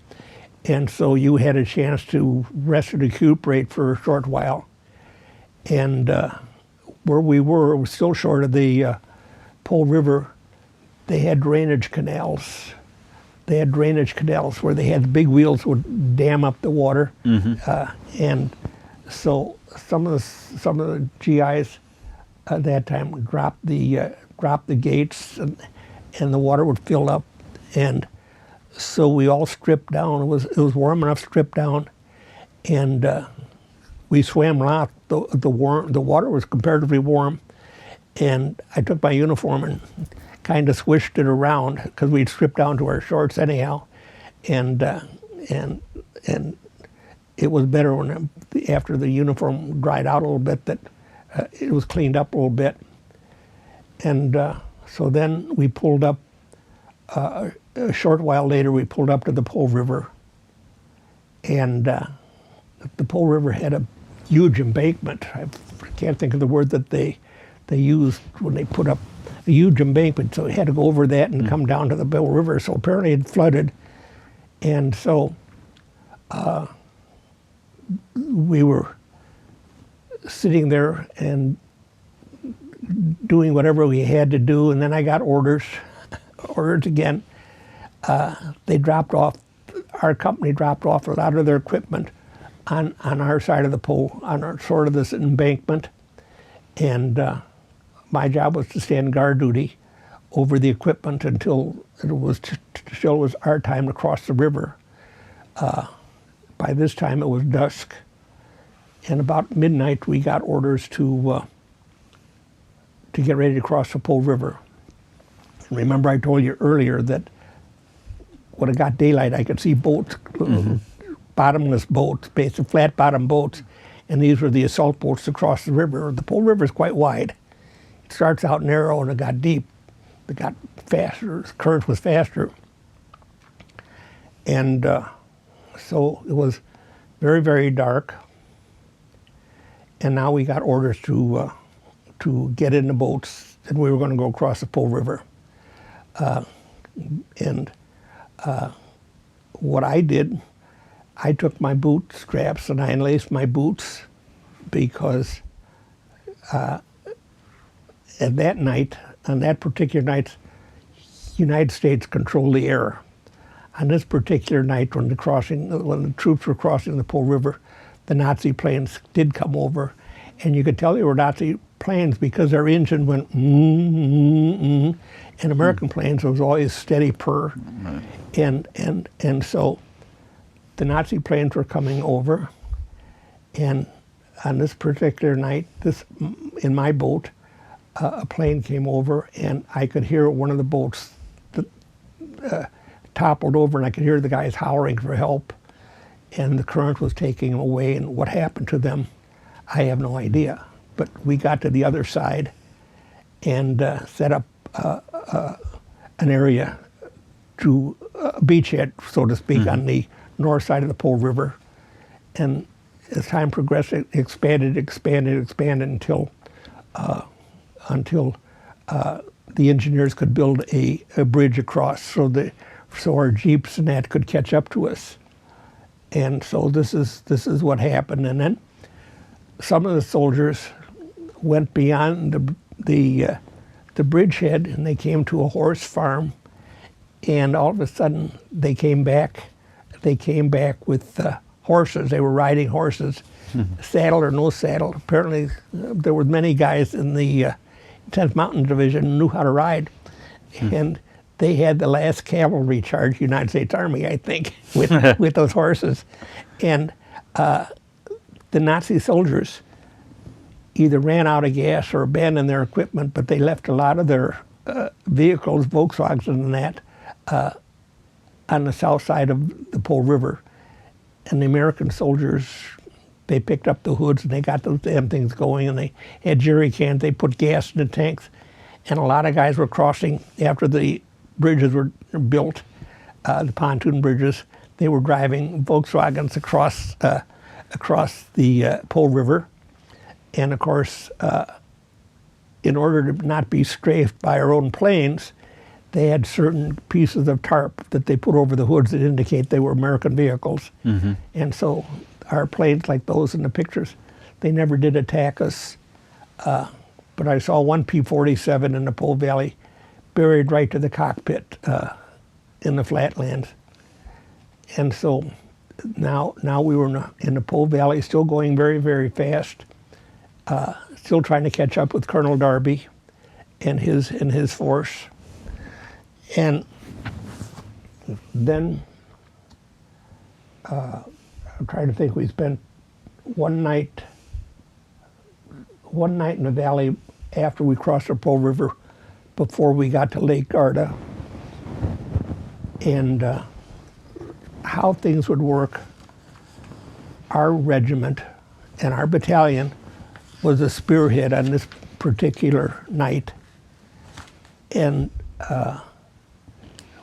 And so you had a chance to rest and recuperate for a short while. And where we were, it was still short of the Po River. They had drainage canals. They had drainage canals where they had big wheels would dam up the water. Mm-hmm. And so some of the GIs at that time dropped the gates, and the water would fill up. And so we all stripped down. It was warm enough, stripped down, and we swam a lot. The water was comparatively warm, and I took my uniform and kind of swished it around because we'd stripped down to our shorts anyhow, and it was better when after the uniform dried out a little bit that it was cleaned up a little bit, and so then we pulled up. A short while later, we pulled up to the Po River, and the Po River had a huge embankment. I can't think of the word that they used when they put up a huge embankment, so we had to go over that and come down to the Po River. So apparently it flooded, and so we were sitting there and doing whatever we had to do, and then I got orders again. They dropped off, our company dropped off a lot of their equipment on our side of the Po, on our sort of this embankment, and my job was to stand guard duty over the equipment until it was our time to cross the river. By this time it was dusk, And about midnight, we got orders to get ready to cross the Po River. And remember, I told you earlier that when it got daylight, I could see boats, bottomless boats, basically flat bottom boats, and these were the assault boats to cross the river. The Po River is quite wide. It starts out narrow and it got deep. It got faster, the current was faster. And so it was very, very dark. And now we got orders to get in the boats, and we were going to go across the Po River. What I did, I took my boot straps and I unlaced my boots because at that night, on that particular night, United States controlled the air. On this particular night, when the troops were crossing the Po River, the Nazi planes did come over, and you could tell they were Nazi planes because their engine went and American planes was always steady purr, and so the Nazi planes were coming over, and on this particular night, in my boat, a plane came over, and I could hear one of the boats that toppled over, and I could hear the guys howling for help, and the current was taking them away. And what happened to them, I have no idea. But we got to the other side and set up an area to a beachhead, so to speak, on the north side of the Po River. And as time progressed, it expanded until the engineers could build a bridge across, so our jeeps and that could catch up to us. And so this is what happened. And then some of the soldiers went beyond the bridgehead, and they came to a horse farm, and all of a sudden they came back with horses. They were riding horses, saddle or no saddle. Apparently there were many guys in the 10th Mountain Division who knew how to ride, and they had the last cavalry charge, United States Army, I think, with those horses. And the Nazi soldiers either ran out of gas or abandoned their equipment, but they left a lot of their vehicles, Volkswagens and that, on the south side of the Po River. And the American soldiers, they picked up the hoods and they got those damn things going, and they had jerry cans, they put gas in the tanks. And a lot of guys were crossing after the bridges were built, the pontoon bridges. They were driving Volkswagens across the Po River. And of course, in order to not be strafed by our own planes, they had certain pieces of tarp that they put over the hoods that indicate they were American vehicles. And so our planes, like those in the pictures, they never did attack us. But I saw one P-47 in the Po Valley buried right to the cockpit in the flatlands. And so now we were in the Po Valley, still going very, very fast, still trying to catch up with Colonel Darby and his force. And then I'm trying to think, we spent one night in the valley after we crossed the Po River before we got to Lake Garda. And how things would work, our regiment and our battalion was a spearhead on this particular night. And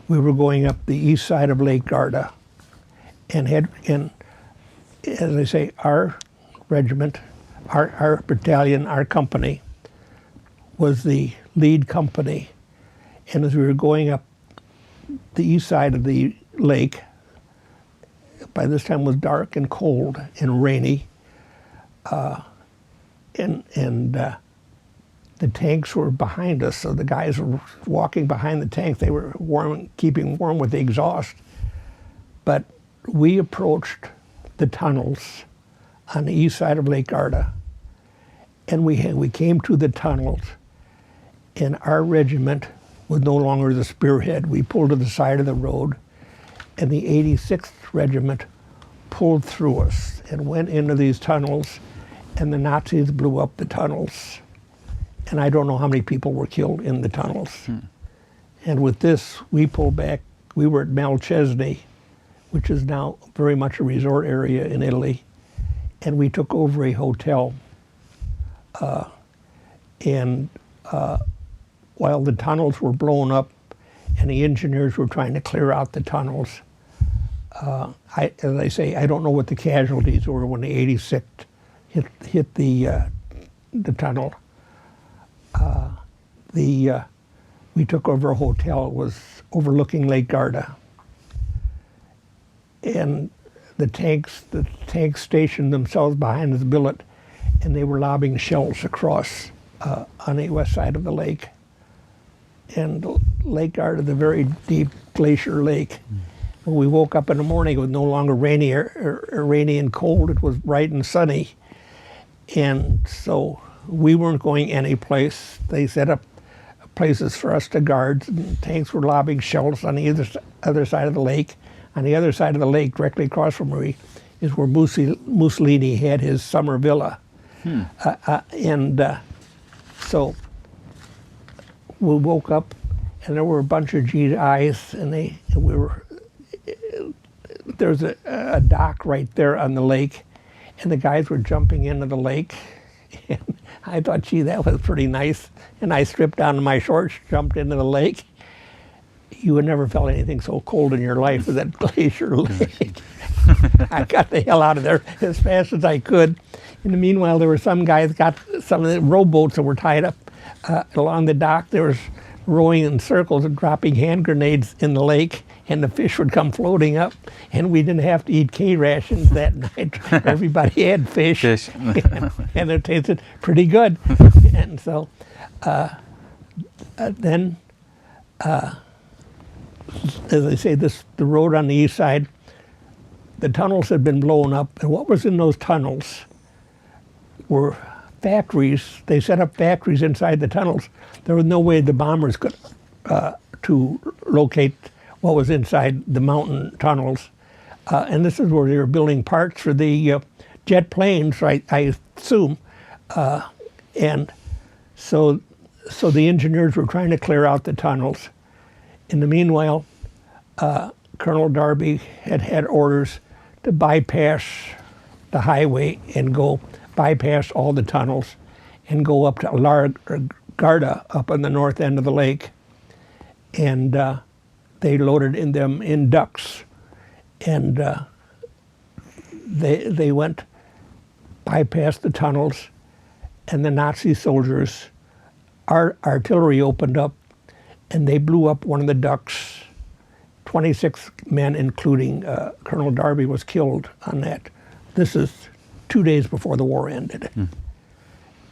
we were going up the east side of Lake Garda, and as I say, our regiment, our battalion, our company was the lead company. And as we were going up the east side of the lake, by this time it was dark and cold and rainy, and the tanks were behind us, so the guys were walking behind the tanks. They were keeping warm with the exhaust. But we approached the tunnels on the east side of Lake Garda, and we came to the tunnels, and our regiment was no longer the spearhead. We pulled to the side of the road, and the 86th Regiment pulled through us and went into these tunnels, and the Nazis blew up the tunnels. And I don't know how many people were killed in the tunnels. And with this, we pulled back. We were at Malchesney, which is now very much a resort area in Italy, and we took over a hotel. While the tunnels were blown up and the engineers were trying to clear out the tunnels, as I say, I don't know what the casualties were when the 86 hit the tunnel. We took over a hotel. It was overlooking Lake Garda, and the tanks stationed themselves behind this billet, and they were lobbing shells across on the west side of the lake. And Lake Garda is a very deep glacier lake. When we woke up in the morning, it was no longer rainy and cold. It was bright and sunny. And so we weren't going anyplace. They set up places for us to guard. And tanks were lobbing shells on the other side of the lake. On the other side of the lake, directly across from me, is where Mussolini had his summer villa. So we woke up, and there were a bunch of GIs, and there was a dock right there on the lake, and the guys were jumping into the lake. And I thought, gee, that was pretty nice. And I stripped down to my shorts, jumped into the lake. You had never felt anything so cold in your life as that glacier lake. I got the hell out of there as fast as I could. In the meanwhile, there were some guys got some of the rowboats that were tied up along the dock. There was rowing in circles and dropping hand grenades in the lake, and the fish would come floating up, and we didn't have to eat K rations that night. Everybody had fish. And it tasted pretty good. And so then, as I say, the road on the east side, the tunnels had been blown up, and what was in those tunnels were factories. They set up factories inside the tunnels. There was no way the bombers could to locate what was inside the mountain tunnels. And this is where they were building parts for the jet planes, I assume. And so the engineers were trying to clear out the tunnels. In the meanwhile, Colonel Darby had orders to bypass the highway and go bypass all the tunnels and go up to Garda up on the north end of the lake. And they loaded them in ducks. And they went bypassed the tunnels, and the Nazi soldiers, artillery opened up, and they blew up one of the ducts. 26 men, including Colonel Darby, was killed on that. This is 2 days before the war ended.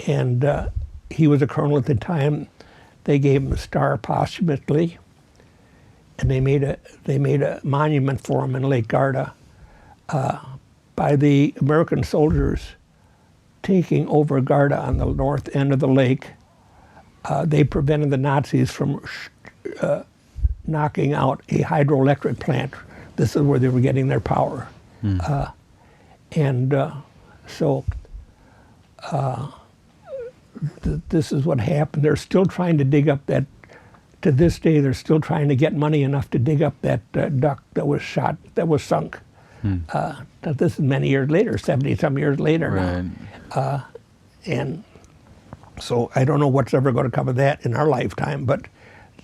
And he was a colonel at the time. They gave him a star posthumously, and they made a monument for him in Lake Garda. By the American soldiers taking over Garda on the north end of the lake, they prevented the Nazis from knocking out a hydroelectric plant. This is where they were getting their power. This is what happened. They're still trying to dig up that, to this day, they're still trying to get money enough to dig up that duct that was sunk. Now this is many years later, 70-some years later now. And so I don't know what's ever going to come of that in our lifetime, but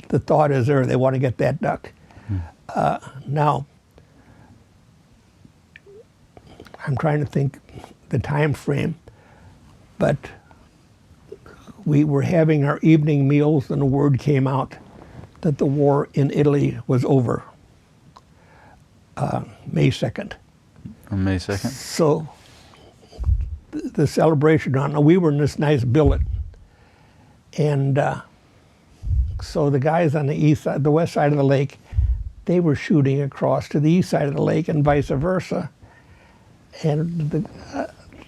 the thought is they want to get that duck. Now, I'm trying to think the time frame, but we were having our evening meals and the word came out that the war in Italy was over, May 2nd. On May 2nd? So the celebration we were in this nice billet, and so the guys on the east side, the west side of the lake, they were shooting across to the east side of the lake and vice versa. And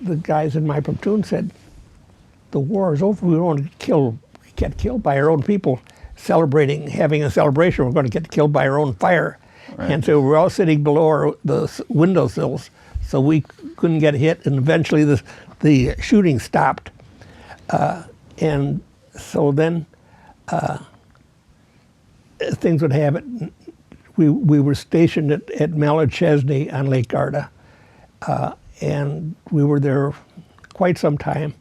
the guys in my platoon said, the war is over. We don't want to get killed by our own people having a celebration. We're going to get killed by our own fire. And so we're all sitting below the windowsills so we couldn't get hit, and eventually the shooting stopped. And so then things would have it. We were stationed at Malachesney on Lake Garda, and we were there quite some time.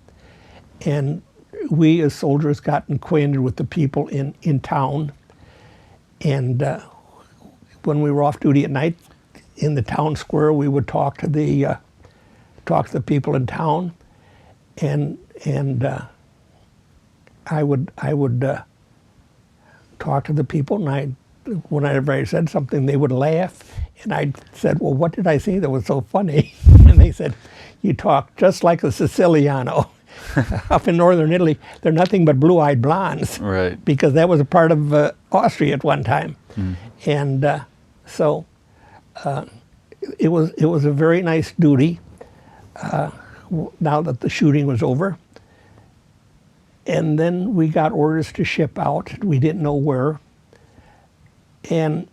And we as soldiers got acquainted with the people in town. And when we were off duty at night in the town square, we would talk to the people in town, and I would talk to the people, and whenever I said something, they would laugh, and I said, "Well, what did I say that was so funny?" And they said, "You talk just like a Siciliano." Up in northern Italy, they're nothing but blue-eyed blondes, Right. because that was a part of Austria at one time, and so it was a very nice duty. Now that the shooting was over, and then we got orders to ship out. We didn't know where, and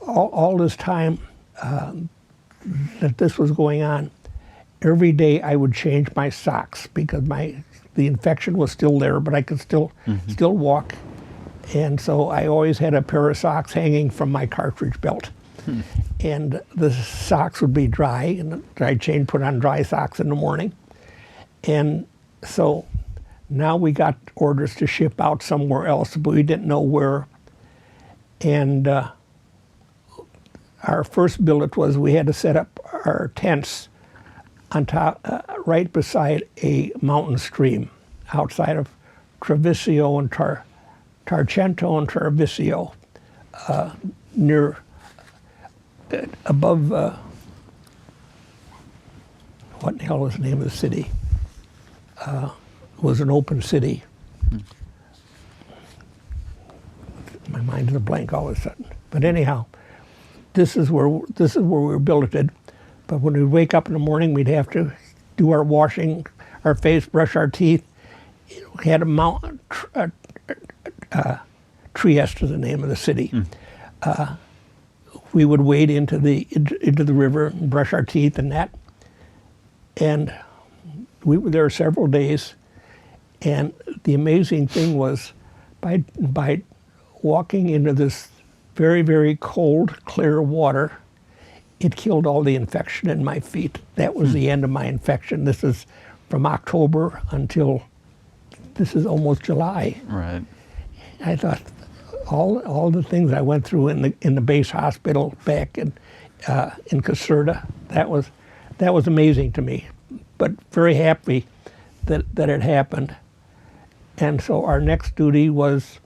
all this time that this was going on, every day I would change my socks because the infection was still there, but I could still walk, and so I always had a pair of socks hanging from my cartridge belt, and the socks would be dry, and I'd put on dry socks in the morning, and so now we got orders to ship out somewhere else, but we didn't know where, and our first billet was we had to set up our tents on top, right beside a mountain stream outside of Treviso and Tarcento and Treviso, near above what in the hell was the name of the city? It was an open city. My mind is a blank all of a sudden. But anyhow, this is where we were billeted. But when we'd wake up in the morning, we'd have to do our washing, our face, brush our teeth. We had a mountain, Trieste is the name of the city. We would wade into the river and brush our teeth and that. And we were there several days. And the amazing thing was, by walking into this very, very cold, clear water, it killed all the infection in my feet. That was the end of my infection. This is from October until this is almost July. Right. I thought all the things I went through in the base hospital back in Caserta, that was amazing to me. But very happy that it happened. And so our next duty was,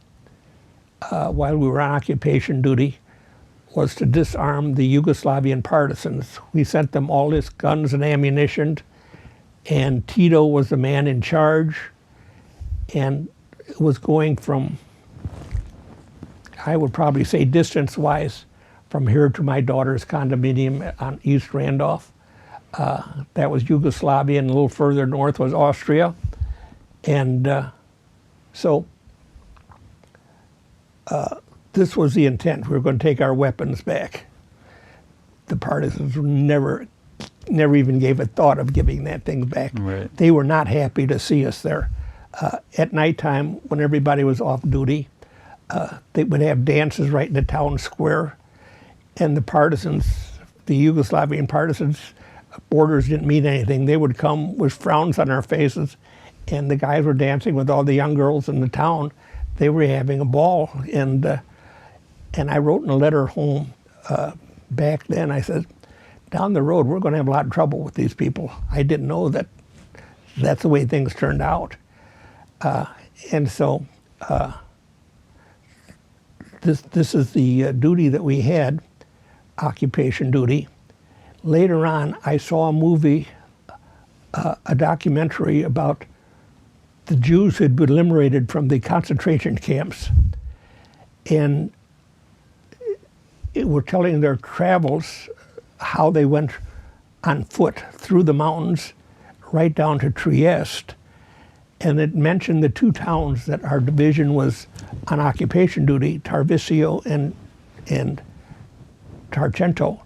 while we were on occupation duty, was to disarm the Yugoslavian partisans. We sent them all this guns and ammunition, and Tito was the man in charge, and it was going from, I would probably say distance-wise, from here to my daughter's condominium on East Randolph. That was Yugoslavia, and a little further north was Austria. And so this was the intent. We were going to take our weapons back. The partisans never even gave a thought of giving that thing back. Right. They were not happy to see us there. At nighttime, when everybody was off duty, they would have dances right in the town square, and the partisans, the Yugoslavian partisans, orders didn't mean anything. They would come with frowns on their faces, and the guys were dancing with all the young girls in the town. They were having a ball, and I wrote in a letter home back then, I said, down the road, we're going to have a lot of trouble with these people. I didn't know that that's the way things turned out. And so this is the duty that we had, occupation duty. Later on, I saw a movie, a documentary about the Jews who had been liberated from the concentration camps. And it were telling their travels, how they went on foot through the mountains right down to Trieste. And it mentioned the two towns that our division was on occupation duty, Tarvisio and Tarcento.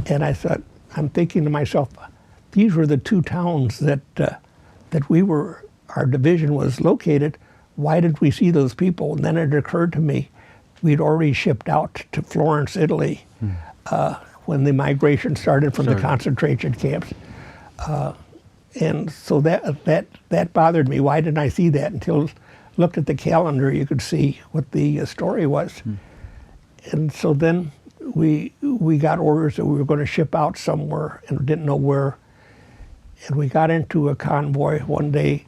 And I thought, I'm thinking to myself, these were the two towns that our division was located. Why did we see those people? And then it occurred to me, we'd already shipped out to Florence, Italy, when the migration started from the concentration camps. And so that bothered me. Why didn't I see that? Until I looked at the calendar, you could see what the story was. And so then we got orders that we were going to ship out somewhere and didn't know where. And we got into a convoy one day,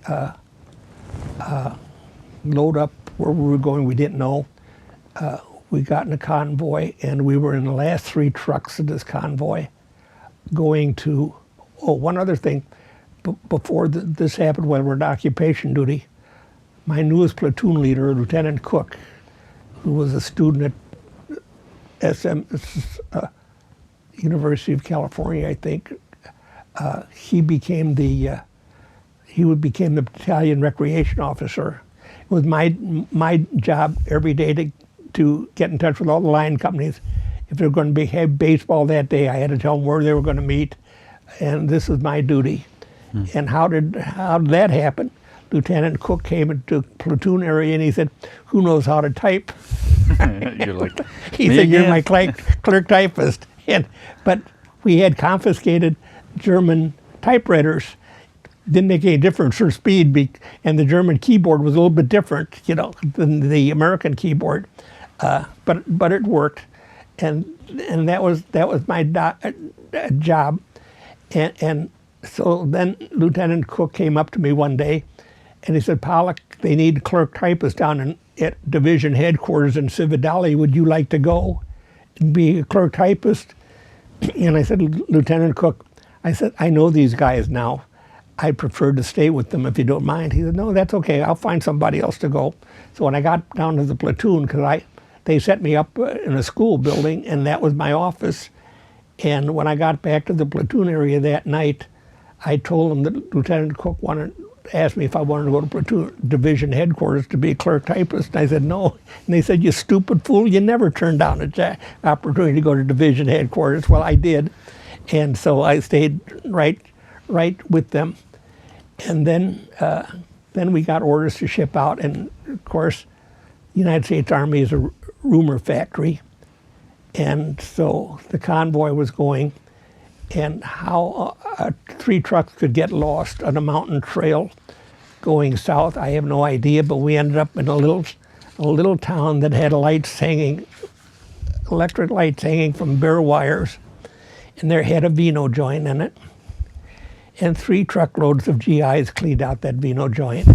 load up where we were going, we didn't know. We got in a convoy, and we were in the last 3 trucks of this convoy going to, one other thing. Before this happened, when we were in occupation duty, my newest platoon leader, Lieutenant Cook, who was a student at University of California, I think, he became the battalion recreation officer. It was my job every day to get in touch with all the line companies. If they were going to have baseball that day, I had to tell them where they were going to meet, and this was my duty. And how did that happen? Lieutenant Cook came into platoon area and he said, "Who knows how to type?" You're like, he said, "You're my clerk typist." But we had confiscated German typewriters. Didn't make any difference for speed, and the German keyboard was a little bit different, than the American keyboard. But it worked, and that was my job, and so then Lieutenant Cook came up to me one day, and he said, "Pollack, they need clerk typists down at division headquarters in Cividale. Would you like to go and be a clerk typist?" And I said, "Lieutenant Cook," I said, "I know these guys now. I prefer to stay with them if you don't mind." He said, "No, that's okay. I'll find somebody else to go." So when I got down to the platoon, because they set me up in a school building, and that was my office. And when I got back to the platoon area that night, I told them that Lieutenant Cook asked me if I wanted to go to platoon division headquarters to be a clerk typist. And I said no. And they said, "You stupid fool, you never turned down an opportunity to go to division headquarters." Well, I did. And so I stayed right with them. And then we got orders to ship out. And of course, the United States Army is a rumor factory. And so the convoy was going, and how 3 trucks could get lost on a mountain trail going south, I have no idea. But we ended up in a little town that had electric lights hanging from bare wires, and there had a vino joint in it. And 3 truckloads of GIs cleaned out that vino joint.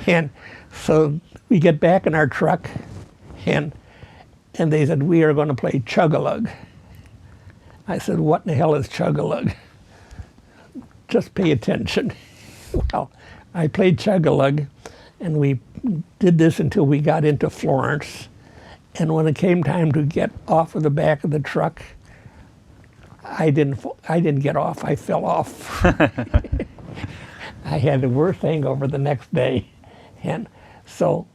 and so we get back in our truck, and they said, "We are going to play chug-a-lug." I said, "What in the hell is chug-a-lug?" "Just pay attention." Well, I played chug-a-lug, and we did this until we got into Florence. And when it came time to get off of the back of the truck, I didn't get off. I fell off. I had the worst hangover the next day, and so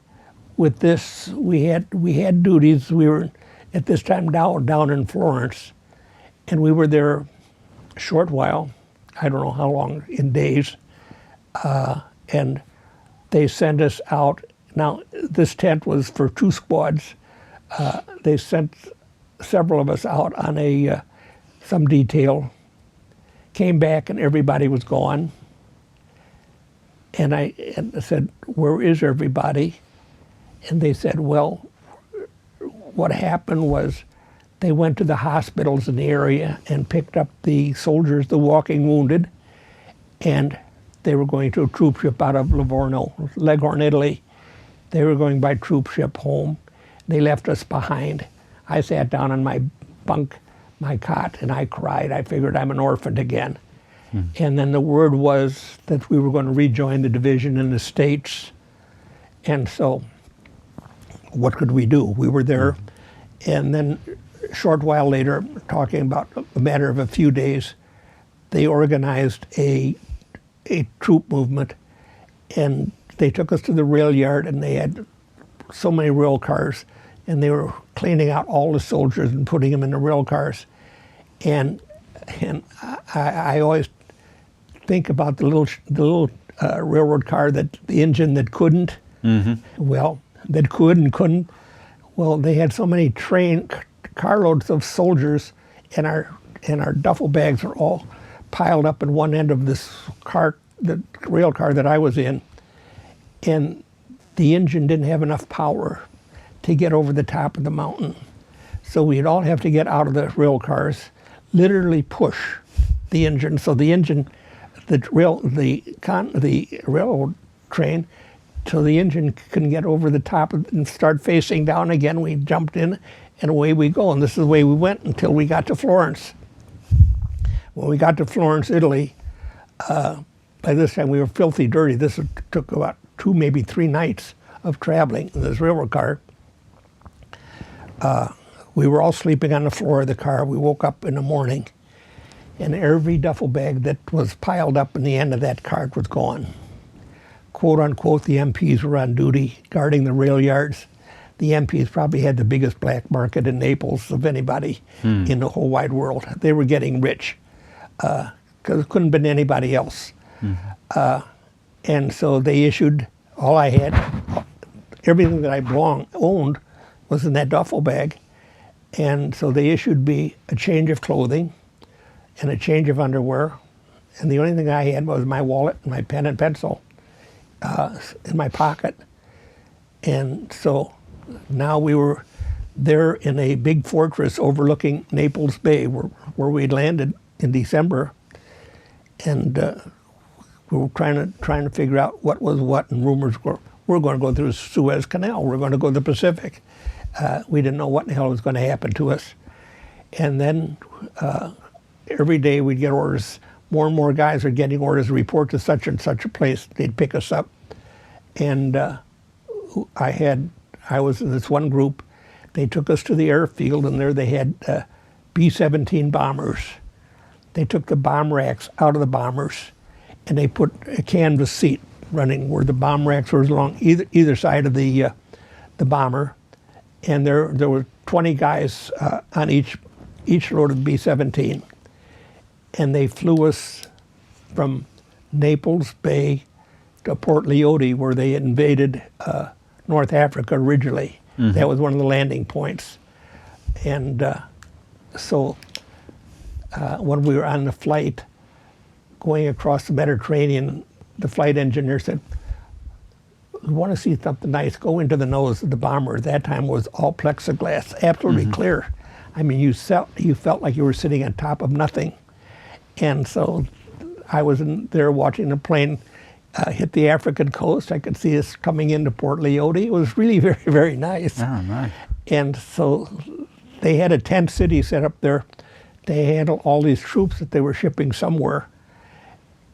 with this, we had duties. We were at this time down in Florence, and we were there a short while. I don't know how long, in days, and they sent us out. Now this tent was for 2 squads. They sent several of us out on some detail, came back and everybody was gone. And I said, "Where is everybody?" And they said, "Well, what happened was they went to the hospitals in the area and picked up the soldiers, the walking wounded, and they were going to a troop ship out of Leghorn, Italy. They were going by troop ship home. They left us behind." I sat down on my bunk, my cot, and I cried. I figured I'm an orphan again. And then the word was that we were going to rejoin the division in the States. And so what could we do? We were there. And then a short while later, talking about a matter of a few days, they organized a troop movement, and they took us to the rail yard, and they had so many rail cars. and they were cleaning out all the soldiers and putting them in the rail cars. And I always think about the little railroad car, that the engine that couldn't. Well, that could and couldn't. Well, they had so many carloads of soldiers, and our duffel bags were all piled up in one end of this car, the rail car that I was in, and the engine didn't have enough power to get over the top of the mountain. So we'd all have to get out of the rail cars, literally push the engine. So the engine, the railroad train, so the engine couldn't get over the top and start facing down again. We jumped in, and away we go. And this is the way we went until we got to Florence. When we got to Florence, Italy, by this time we were filthy dirty. This took about 2, maybe 3 nights of traveling in this railroad car. We were all sleeping on the floor of the car. We woke up in the morning, and every duffel bag that was piled up in the end of that cart was gone. Quote unquote, the MPs were on duty guarding the rail yards. The MPs probably had the biggest black market in Naples of anybody in the whole wide world. They were getting rich because it couldn't have been anybody else. And so they issued, all I had, everything that I owned was in that duffel bag. And so they issued me a change of clothing and a change of underwear. And the only thing I had was my wallet and my pen and pencil in my pocket. And so now we were there in a big fortress overlooking Naples Bay, where we'd landed in December. And we were trying to figure out what was what, and rumors were, we're going to go through the Suez Canal, we're going to go to the Pacific. We didn't know what the hell was going to happen to us. And then every day we'd get orders. More and more guys are getting orders to report to such and such a place. They'd pick us up. And I was in this one group. They took us to the airfield, and there they had B-17 bombers. They took the bomb racks out of the bombers, and they put a canvas seat running where the bomb racks were along either side of the bomber. And there were 20 guys on each load of B-17. And they flew us from Naples Bay to Port Leote, where they invaded North Africa originally. That was one of the landing points. And so when we were on the flight going across the Mediterranean, the flight engineer said, "We want to see something nice. Go into the nose of the bomber." At that time it was all plexiglass, absolutely clear. I mean, you felt like you were sitting on top of nothing. And so I was in there watching the plane hit the African coast. I could see us coming into Port Leote. It was really very, very nice. Oh, nice. And so they had a tent city set up there to handle all these troops that they were shipping somewhere.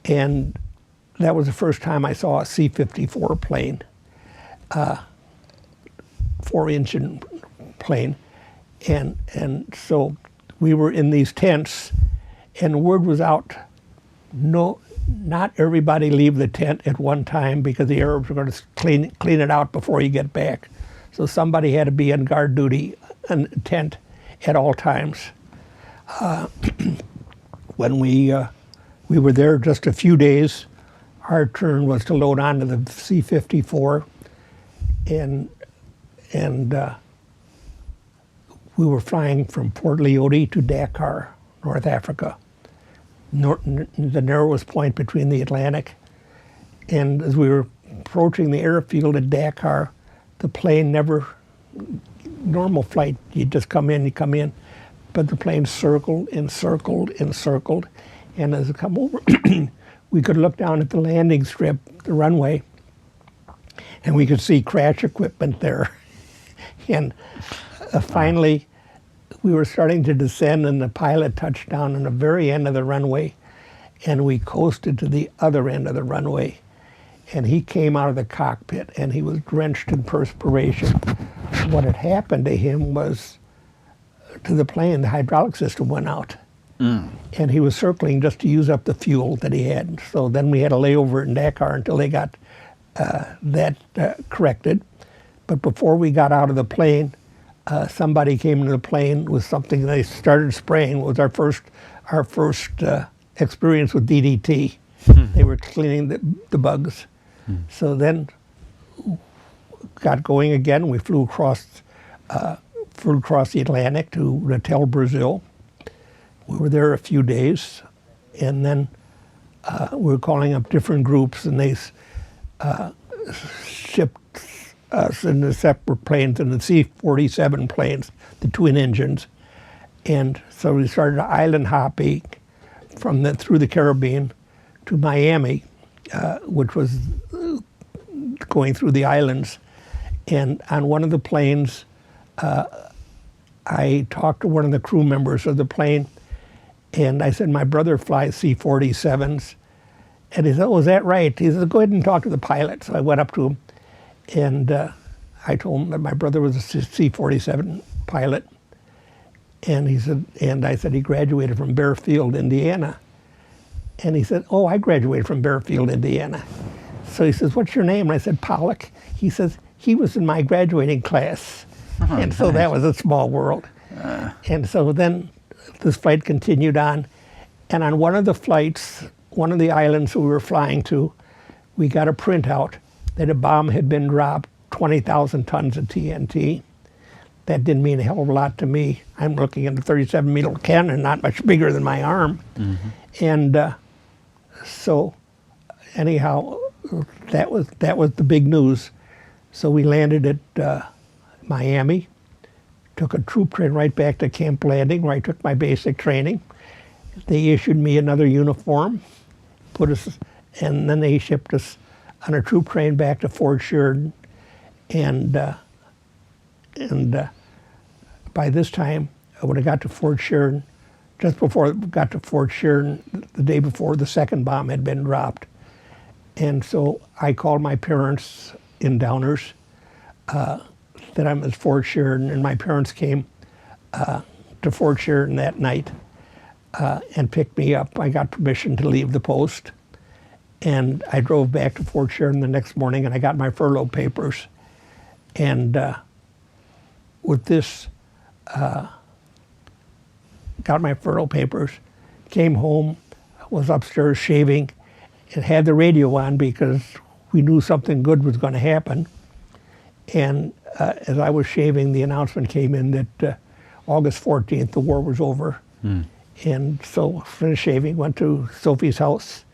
And that was the first time I saw a C-54 plane, 4-engine plane. And so we were in these tents, and word was out, not everybody leave the tent at one time, because the Arabs were going to clean it out before you get back. So somebody had to be on guard duty in the tent at all times. When we were there just a few days, our turn was to load onto the C-54, and we were flying from Port Leote to Dakar, North Africa, the narrowest point between the Atlantic. And as we were approaching the airfield at Dakar, the plane normal flight, you just come in, but the plane circled and circled and circled. And as it come over, we could look down at the landing strip, the runway, and we could see crash equipment there. And finally, we were starting to descend, and the pilot touched down on the very end of the runway, and we coasted to the other end of the runway. And he came out of the cockpit, and he was drenched in perspiration. What had happened to him was, to the plane, the hydraulic system went out. And he was circling just to use up the fuel that he had. So then we had a layover in Dakar until they got that corrected. But before we got out of the plane, somebody came into the plane with something they started spraying. It was our first experience with DDT. They were cleaning the bugs. So then got going again. We flew across the Atlantic to Natal, Brazil. We were there a few days, and then we were calling up different groups, and they shipped us in the separate planes, in the C-47 planes, the twin engines. And so we started island hopping through the Caribbean to Miami, which was going through the islands. And on one of the planes, I talked to one of the crew members of the plane, and I said, my brother flies C-47s. And he said, oh, is that right? He said, go ahead and talk to the pilot. So I went up to him, and I told him that my brother was a C-47 pilot. And I said he graduated from Bearfield, Indiana. And he said, oh, I graduated from Bearfield, Indiana. So he says, what's your name? And I said, Pollack. He says, he was in my graduating class. Oh, and so that was a small world. And so then this flight continued on. And on one of the flights, one of the islands we were flying to, we got a printout that a bomb had been dropped, 20,000 tons of TNT. That didn't mean a hell of a lot to me. I'm looking at a 37-meter cannon, not much bigger than my arm. And so anyhow, that was the big news. So we landed at Miami, took a troop train right back to Camp Landing, where I took my basic training. They issued me another uniform, and then they shipped us on a troop train back to Fort Sheridan. And by this time, when I got to Fort Sheridan, just before I got to Fort Sheridan, the day before, the second bomb had been dropped. And so I called my parents in Downers that I'm at Fort Sheridan, and my parents came to Fort Sheridan that night and picked me up. I got permission to leave the post, and I drove back to Fort Sheridan the next morning, and I got my furlough papers. And with this, got my furlough papers, came home, was upstairs shaving, and had the radio on because we knew something good was going to happen. And as I was shaving, the announcement came in that August 14th, the war was over. And so finished shaving, went to Sophie's house,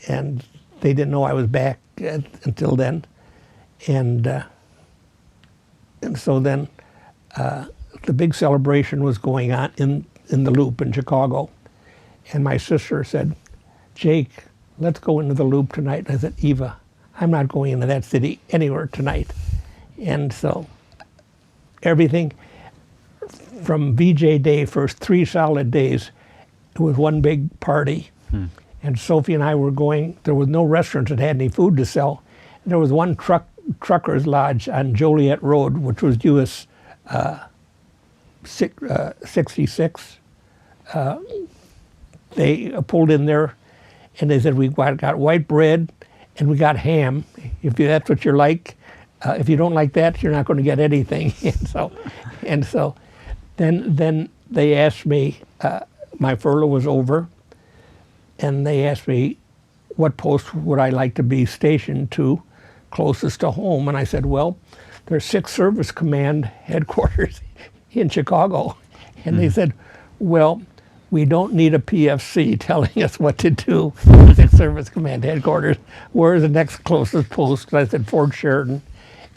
and they didn't know I was back until then. And so then the big celebration was going on in the Loop in Chicago. And my sister said, Jake, let's go into the Loop tonight. And I said, Eva, I'm not going into that city anywhere tonight. And so everything from VJ Day, first 3 solid days, it was one big party. And Sophie and I were going, there was no restaurants that had any food to sell. There was one trucker's lodge on Joliet Road, which was US 66. They pulled in there, and they said, we got white bread and we got ham. If that's what you like, if you don't like that, you're not going to get anything. and so then they asked me, my furlough was over, and they asked me what post would I like to be stationed to closest to home. And I said, well, there's 6th Service Command headquarters in Chicago. And they said, well, we don't need a PFC telling us what to do at 6th Service Command headquarters. Where's the next closest post? And I said, Fort Sheridan.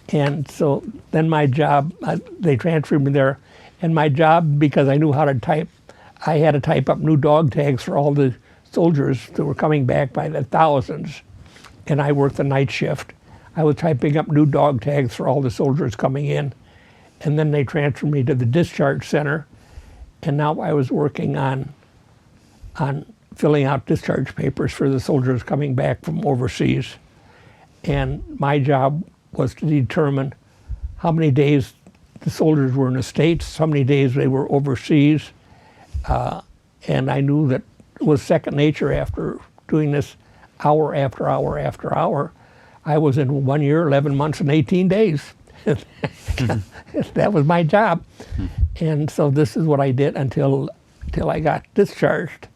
And so then my job, they transferred me there. And my job, because I knew how to type, I had to type up new dog tags for all the soldiers that were coming back by the thousands. And I worked the night shift. I was typing up new dog tags for all the soldiers coming in. And then they transferred me to the discharge center. And now I was working on filling out discharge papers for the soldiers coming back from overseas. And my job was to determine how many days the soldiers were in the States, how many days they were overseas. And I knew that it was second nature after doing this hour after hour after hour. I was in 1 year, 11 months, and 18 days. That was my job. And so this is what I did until I got discharged.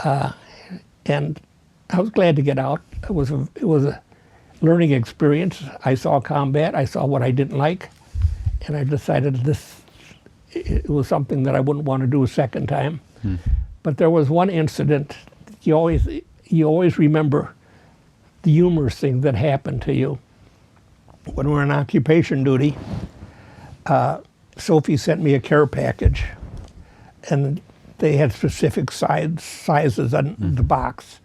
And I was glad to get out. It was a learning experience. I saw combat. I saw what I didn't like, and I decided it was something that I wouldn't want to do a second time. But there was one incident. You always remember the humorous thing that happened to you. When we were on occupation duty, Sophie sent me a care package, and they had specific sizes on the box.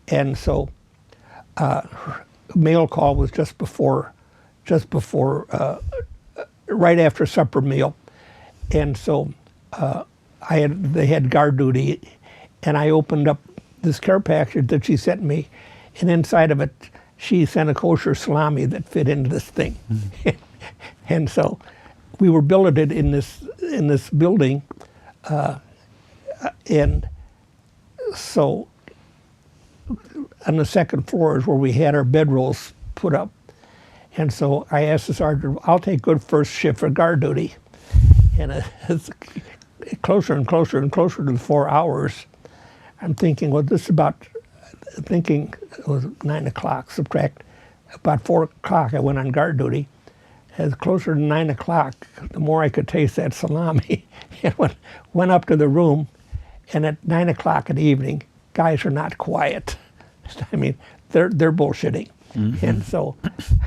And so mail call was just before right after supper meal. And so they had guard duty, and I opened up this care package that she sent me, and inside of it, she sent a kosher salami that fit into this thing. And so we were billeted in this building, and so on the second floor is where we had our bedrolls put up. And so I asked the sergeant, I'll take good first shift for guard duty. And it's closer and closer and closer to the 4 hours. I'm thinking, well, it was 9 o'clock, subtract about 4 o'clock I went on guard duty. As closer to 9 o'clock, the more I could taste that salami. And went up to the room, and at 9 o'clock in the evening, guys are not quiet. I mean, they're bullshitting. And so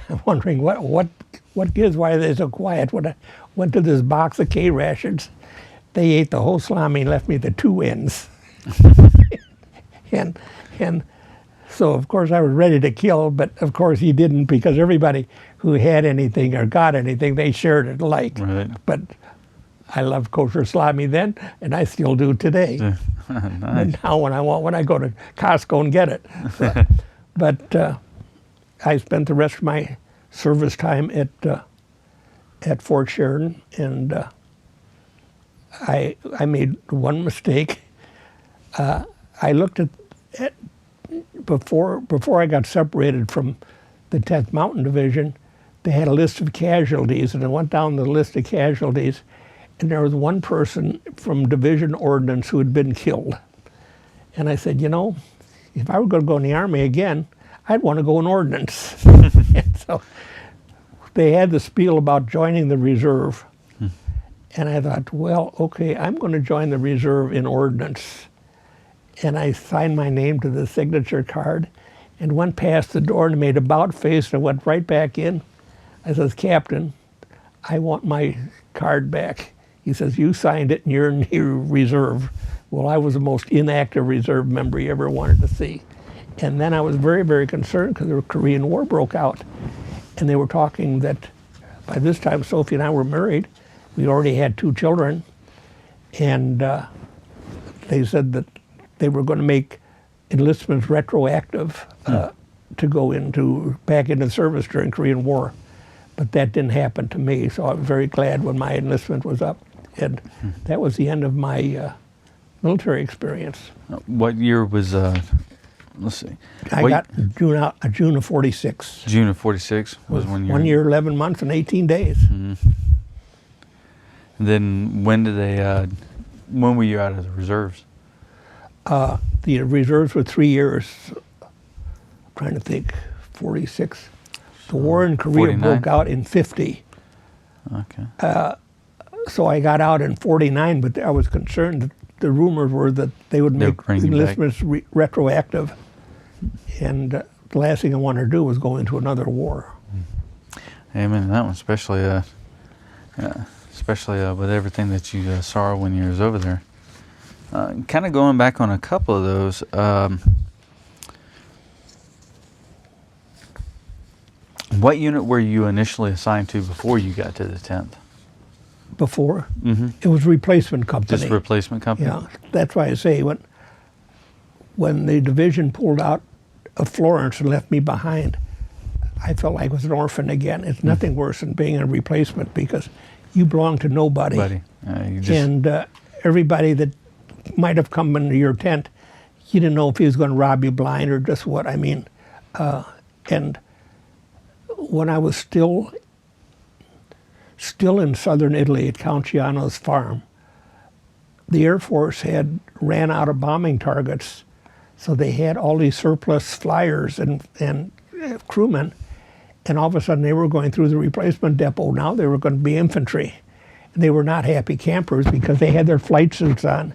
I'm wondering what gives, why are they so quiet? When I went to this box of K rations, they ate the whole salami and left me the 2 ends. and so of course I was ready to kill, but of course he didn't, because everybody who had anything or got anything, they shared it alike. Right. But I loved kosher salami then, and I still do today. Nice. And now when I go to Costco and get it. So, but I spent the rest of my service time at Fort Sheridan, and I made one mistake. I looked at before I got separated from the 10th Mountain Division, they had a list of casualties, and I went down the list of casualties, and there was one person from Division Ordnance who had been killed. And I said, if I were going to go in the Army again, I'd want to go in Ordnance. And so they had the spiel about joining the reserve. And I thought, well, okay, I'm going to join the reserve in Ordnance. And I signed my name to the signature card and went past the door and made about face and went right back in. I says, Captain, I want my card back. He says, you signed it and you're in the reserve. Well, I was the most inactive reserve member you ever wanted to see. And then I was very, very concerned because the Korean War broke out. And they were talking that by this time Sophie and I were married. We already had 2 children. And they said that they were going to make enlistments retroactive to go back into service during Korean War. But that didn't happen to me, so I was very glad when my enlistment was up. And that was the end of my military experience. What year was, let's see. I got June of 46. June of 46 was 1 year. 1 year, 11 months, and 18 days. And then when were you out of the reserves? The reserves were 3 years. I'm trying to think, 46. The war in Korea 49? broke out in 50. Okay. So I got out in 49, but I was concerned that the rumors were that they would make enlistments retroactive. And the last thing I wanted to do was go into another war. Amen. That one, especially with everything that you saw when you was over there. Kind of going back on a couple of those. What unit were you initially assigned to before you got to the 10th? Before? It was replacement company. Just replacement company? Yeah, that's why I say when the division pulled out of Florence and left me behind, I felt like I was an orphan again. It's nothing worse than being a replacement because you belong to nobody. And everybody that might have come into your tent, you didn't know if he was going to rob you blind or just what. I mean, and when I was still in southern Italy at Count Giano's farm, the Air Force had ran out of bombing targets, so they had all these surplus flyers and crewmen, and all of a sudden they were going through the replacement depot. Now they were going to be infantry. And they were not happy campers because they had their flight suits on.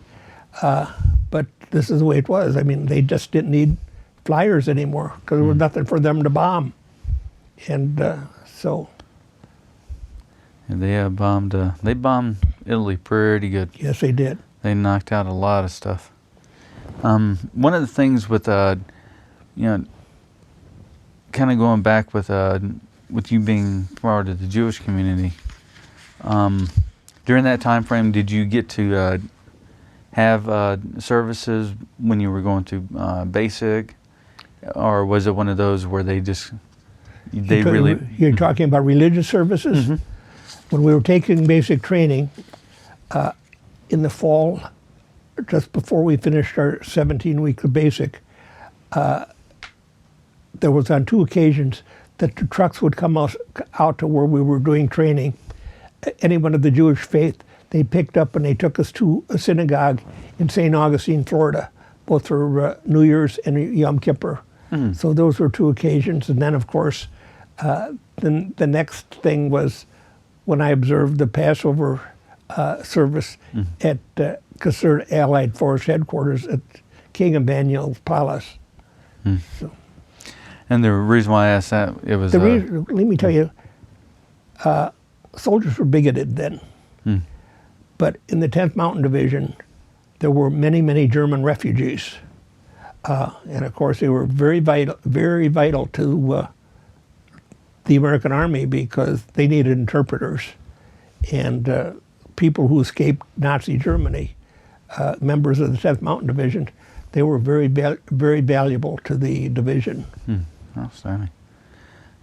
But this is the way it was. I mean, they just didn't need flyers anymore because there was nothing for them to bomb. And so... And they bombed Italy pretty good. Yes, they did. They knocked out a lot of stuff. One of the things with, kind of going back with you being part of the Jewish community, during that time frame, did you get to have services when you were going through basic, or was it one of those where they You're talking about religious services? Mm-hmm. When we were taking basic training, in the fall, just before we finished our 17-week of basic, there was on 2 occasions that the trucks would come out to where we were doing training. Anyone of the Jewish faith, they picked up and they took us to a synagogue in St. Augustine, Florida, both for New Year's and Yom Kippur. Mm. So those were 2 occasions. And then, of course, the next thing was when I observed the Passover service at Concert Allied Force Headquarters at King Emmanuel's Palace. Mm. So. And the reason why I asked that, it was... let me tell you, soldiers were bigoted then. Mm. But in the 10th Mountain Division, there were many, many German refugees. And of course, they were very vital to the American Army because they needed interpreters. And people who escaped Nazi Germany, members of the 10th Mountain Division, they were very valuable to the division. Outstanding.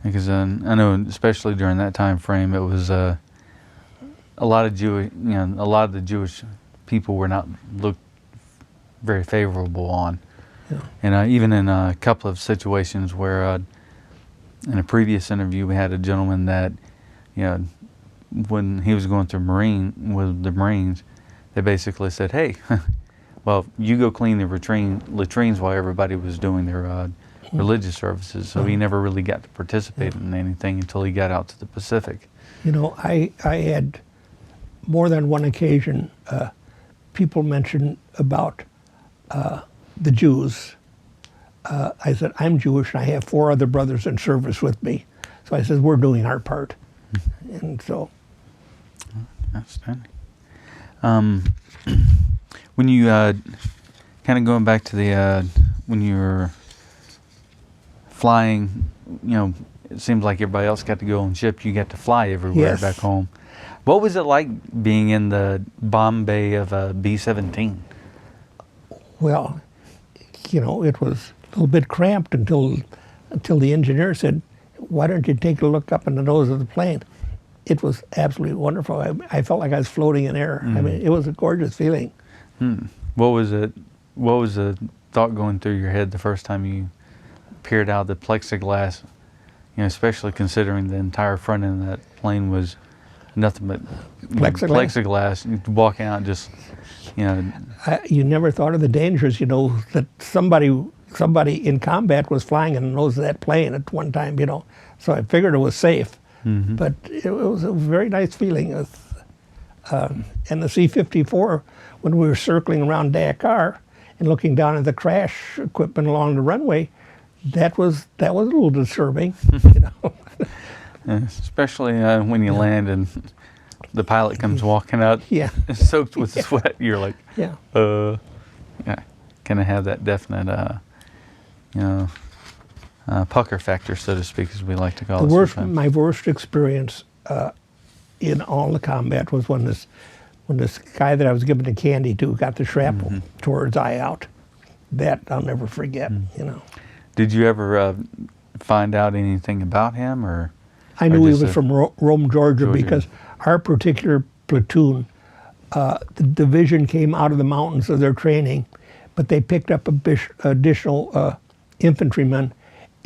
Because I know, especially during that time frame, it was a lot of the Jewish people were not looked very favorable on. Yeah. And even in a couple of situations where, in a previous interview, we had a gentleman that, when he was going through with the Marines, they basically said, "Hey, well, you go clean the latrines while everybody was doing their religious services." So he never really got to participate in anything until he got out to the Pacific. I had more than one occasion people mention about the Jews. I said, I'm Jewish and I have 4 other brothers in service with me. So I said, we're doing our part. And so. Outstanding. When you, kind of going back to the, when you were flying, it seems like everybody else got to go on ship. You got to fly everywhere back home. What was it like being in the bomb bay of a B-17? Well, it was a little bit cramped until the engineer said, why don't you take a look up in the nose of the plane? It was absolutely wonderful. I felt like I was floating in air. I mean, it was a gorgeous feeling. What was the thought going through your head the first time you peered out the plexiglass, especially considering the entire front end of that plane was nothing but plexiglass. You walk out just, you never thought of the dangers, that somebody in combat was flying in the nose of that plane at one time, So I figured it was safe. Mm-hmm. But it was a very nice feeling. And the C-54, when we were circling around Dakar and looking down at the crash equipment along the runway, that was a little disturbing, Especially when you land and the pilot comes walking out, soaked with sweat. You're like, kind of have that definite, pucker factor, so to speak, as we like to call it. My worst experience in all the combat was when this guy that I was giving the candy to got the shrapnel tore his eye out. That I'll never forget. Did you ever find out anything about him, or? I knew he was from Rome, Georgia, because our particular platoon, the division came out of the mountains of their training, but they picked up additional infantrymen,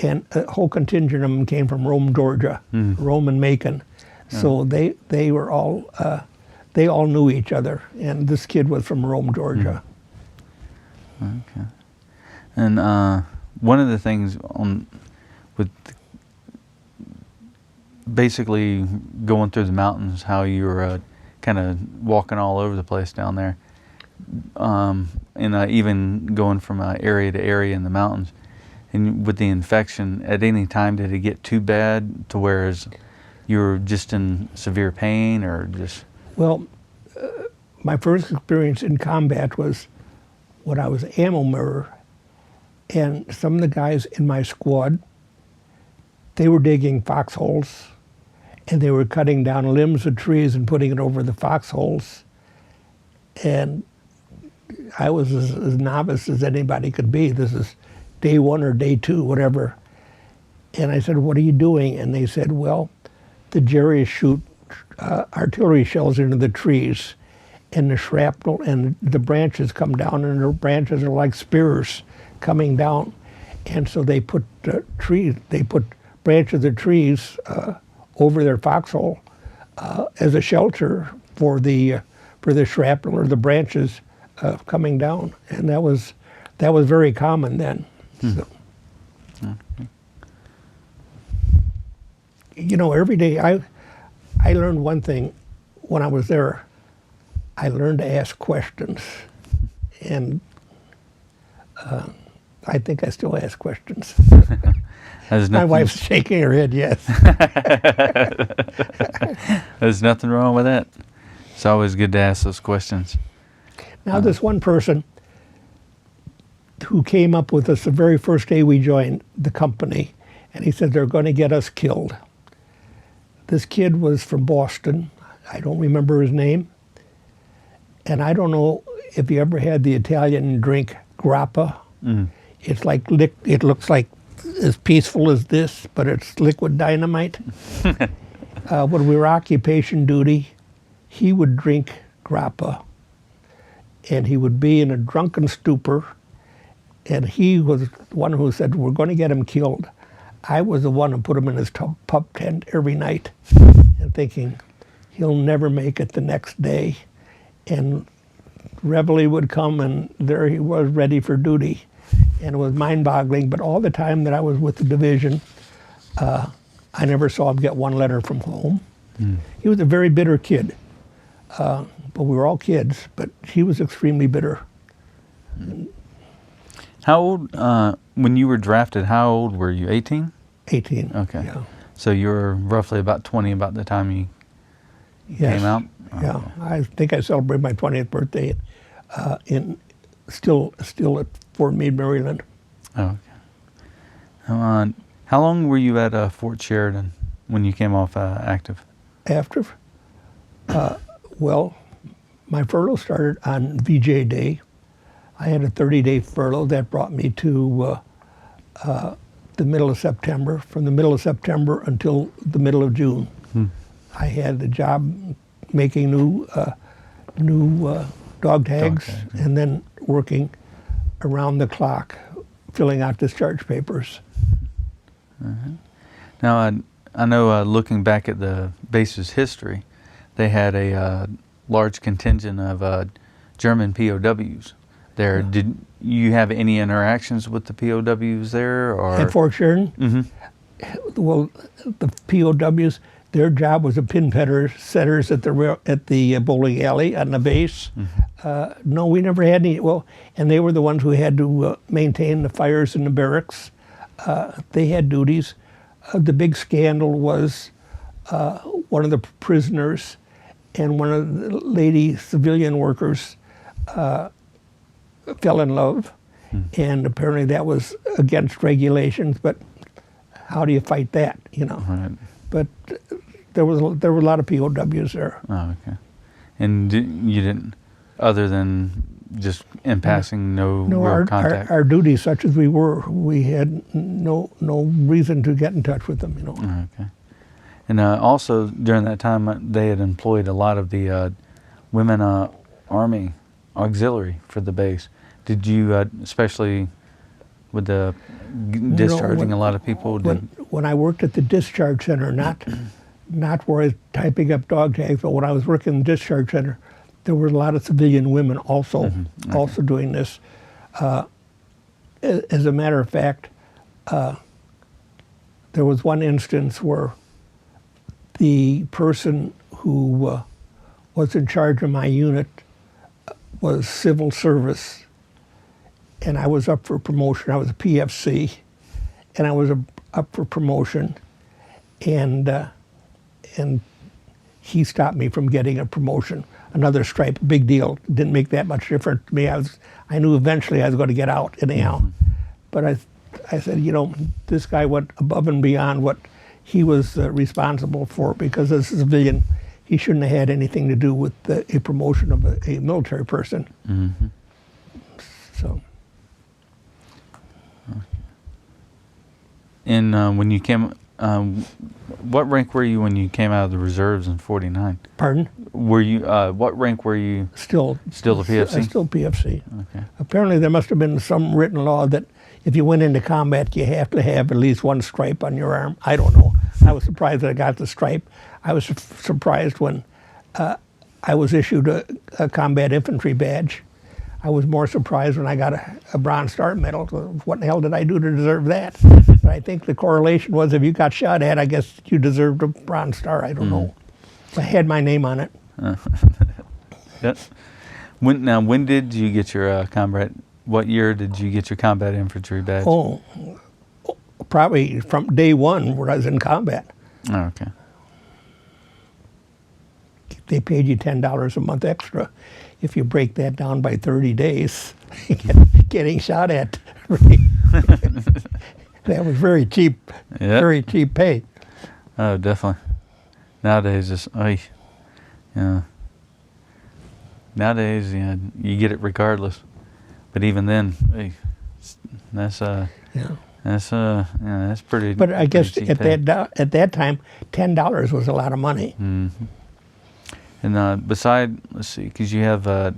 and a whole contingent of them came from Rome, Georgia, Rome and Macon. So they were all they all knew each other, and this kid was from Rome, Georgia. Okay. And one of the things with basically going through the mountains, how you were kind of walking all over the place down there, and even going from area to area in the mountains, and with the infection, at any time did it get too bad to whereas you were just in severe pain, or just? Well, my first experience in combat was when I was ammo mirror, and some of the guys in my squad, they were digging foxholes, and they were cutting down limbs of trees and putting it over the foxholes. And I was as novice as anybody could be. This is day 1 or day 2, whatever. And I said, "What are you doing?" And they said, "Well, the Jerry's shoot artillery shells into the trees, and the shrapnel and the branches come down, and the branches are like spears coming down. And so they put branches of trees over their foxhole as a shelter for the shrapnel or the branches coming down." And that was very common then. So, you know, every day I learned one thing when I was there. I learned to ask questions, and I think I still ask questions. My wife's shaking her head, yes. There's nothing wrong with that. It's always good to ask those questions. Now, this one person who came up with us the very first day we joined the company, and he said they're going to get us killed. This kid was from Boston. I don't remember his name. And I don't know if you ever had the Italian drink grappa. It's like it looks like as peaceful as this, but it's liquid dynamite. When we were occupation duty, he would drink grappa, and he would be in a drunken stupor. And he was the one who said, "We're going to get him killed." I was the one who put him in his pub tent every night, and thinking he'll never make it the next day. And reveille would come, and there he was, ready for duty. And it was mind-boggling, but all the time that I was with the division, I never saw him get one letter from home. He was a very bitter kid, but we were all kids, but he was extremely bitter. How old, when you were drafted, how old were you, 18? 18, okay. Yeah. So you were roughly about 20 about the time you came out? Yeah, I think I celebrated my 20th birthday still at Fort Meade, Maryland. Oh, okay. How long were you at Fort Sheridan when you came off active? After? Well, my furlough started on VJ Day. I had a 30-day furlough that brought me to the middle of September. From the middle of September until the middle of June, I had a job making new dog tags, and then working around the clock, filling out discharge papers. Now, I know looking back at the base's history, they had a large contingent of German POWs there. Yeah. Did you have any interactions with the POWs there? Or? At Fort Sheridan? Well, the POWs, their job was to pin setters at the bowling alley on the base. No, we never had any. Well, and they were the ones who had to maintain the fires in the barracks. They had duties. The big scandal was one of the prisoners and one of the lady civilian workers fell in love, and apparently that was against regulations. But how do you fight that? You know. Right. But there were a lot of POWs there. Oh, okay. And you didn't, other than just in passing, no real contact? Our duties, such as we were, we had no reason to get in touch with them, you know. Oh, okay. And also during that time, they had employed a lot of the women Army auxiliary for the base. Did you especially with the discharging a lot of people? When I worked at the discharge center, not where I was typing up dog tags, but when I was working in the discharge center, there were a lot of civilian women also also doing this. As a matter of fact, there was one instance where the person who was in charge of my unit was civil service, and I was up for promotion. I was a PFC, and I was up for promotion, and he stopped me from getting a promotion. Another stripe, big deal. Didn't make that much difference to me. I knew eventually I was going to get out anyhow. But I said, you know, this guy went above and beyond what he was responsible for, because as a civilian, he shouldn't have had anything to do with a promotion of a military person. So. And when you came, what rank were you when you came out of the reserves in '49? Pardon? Were you what rank were you? Still the PFC. Still PFC. Okay. Apparently, there must have been some written law that if you went into combat, you have to have at least one stripe on your arm. I don't know. I was surprised that I got the stripe. I was surprised when I was issued a combat infantry badge. I was more surprised when I got a Bronze Star medal. What in the hell did I do to deserve that? But I think the correlation was if you got shot at, I guess you deserved a Bronze Star. I don't know. I had my name on it. Yep. When did you get your combat? What year did you get your combat infantry badge? Oh, probably from day one where I was in combat. Oh, okay. They paid you $10 a month extra. If you break that down by 30 days, getting shot at, that was very cheap, very cheap pay. Oh, definitely. Nowadays, nowadays, you get it regardless. But even then, that's pretty. But I guess cheap at pay. that time, $10 was a lot of money. And let's see, because you have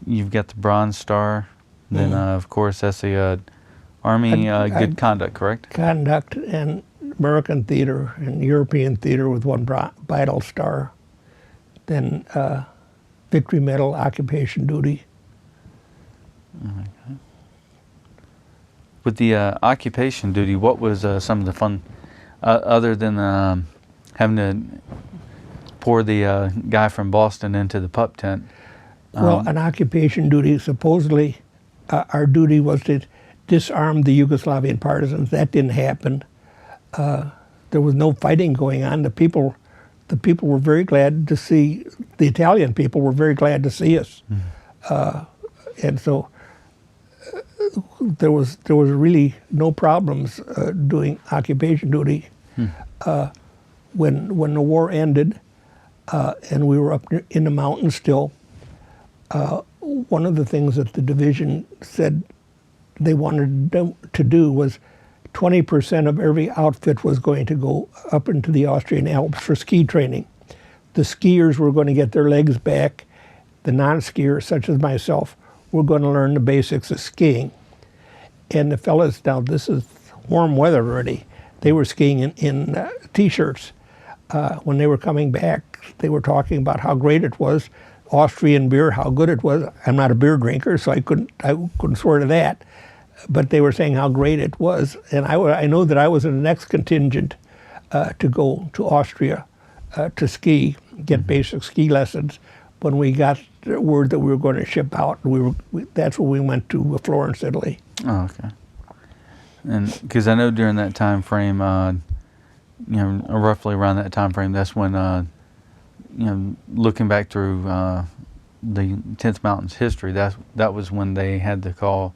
you've got the Bronze Star, then of course that's the Army Good Conduct, correct? Conduct and American Theater and European Theater with one Vital Star, then Victory Medal, Occupation Duty. Okay. With the occupation duty, what was some of the fun, other than having to pour the guy from Boston into the pup tent? Well, an occupation duty, supposedly our duty was to disarm the Yugoslavian partisans. That didn't happen. There was no fighting going on. The people were very glad to see, the Italian people were very glad to see us. And so there was really no problems doing occupation duty. When the war ended, and we were up in the mountains still, one of the things that the division said they wanted to do was 20% of every outfit was going to go up into the Austrian Alps for ski training. The skiers were going to get their legs back. The non-skiers, such as myself, were going to learn the basics of skiing. And the fellas, now this is warm weather already, they were skiing in T-shirts. When they were coming back, they were talking about how great it was, Austrian beer, how good it was. I'm not a beer drinker, so I couldn't swear to that. But they were saying how great it was. And I know that I was in the next contingent to go to Austria to ski, get basic ski lessons. When we got the word that we were going to ship out, that's when we went to Florence, Italy. Oh, okay. And because I know during that time frame, roughly around that time frame, that's when, looking back through the 10th Mountains history, that was when they had the call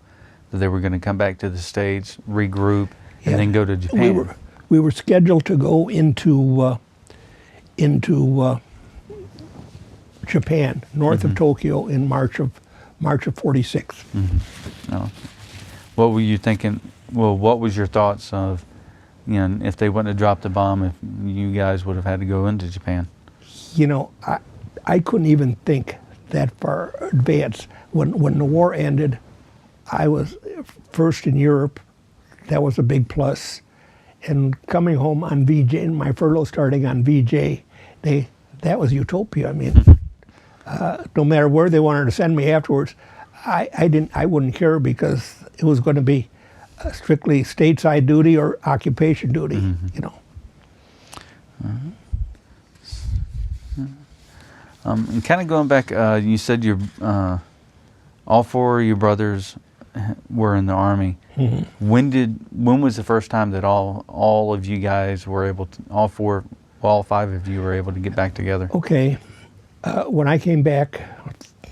that they were going to come back to the States, regroup, and then go to Japan. We were scheduled to go into Japan, north of Tokyo, in March of '46. Oh. What were you thinking? Well, what was your thoughts of, if they wouldn't have dropped the bomb, if you guys would have had to go into Japan? I couldn't even think that far advanced. When the war ended, I was first in Europe. That was a big plus. And coming home on VJ, and my furlough starting on VJ, that was utopia. I mean, no matter where they wanted to send me afterwards, I wouldn't care because it was going to be strictly stateside duty or occupation duty, you know. And kind of going back, you said all four of your brothers were in the Army. When was the first time that all of you guys were able to, all five of you were able to get back together? Okay, when I came back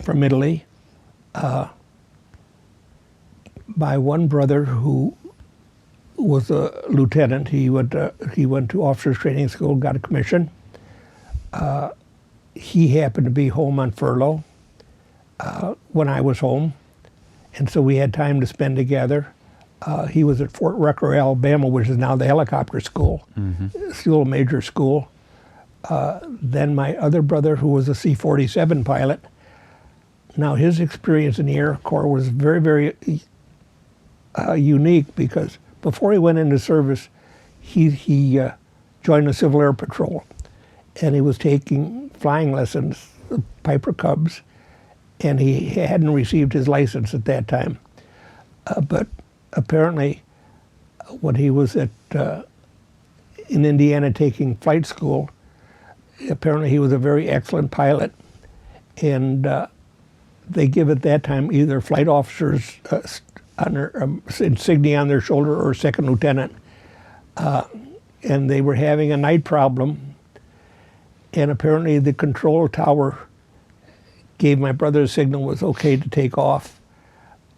from Italy, my one brother who was a lieutenant, he went to officers training school, got a commission. He happened to be home on furlough when I was home, and so we had time to spend together. He was at Fort Rucker, Alabama, which is now the helicopter school, still a major school. Then my other brother, who was a C-47 pilot, now his experience in the Air Corps was very, very unique because before he went into service, he joined the Civil Air Patrol, and he was taking flying lessons, Piper Cubs, and he hadn't received his license at that time. But apparently, when he was in Indiana taking flight school, apparently he was a very excellent pilot, and they give at that time either flight officers on their insignia on their shoulder or second lieutenant, and they were having a night problem. And apparently the control tower gave my brother a signal it was okay to take off,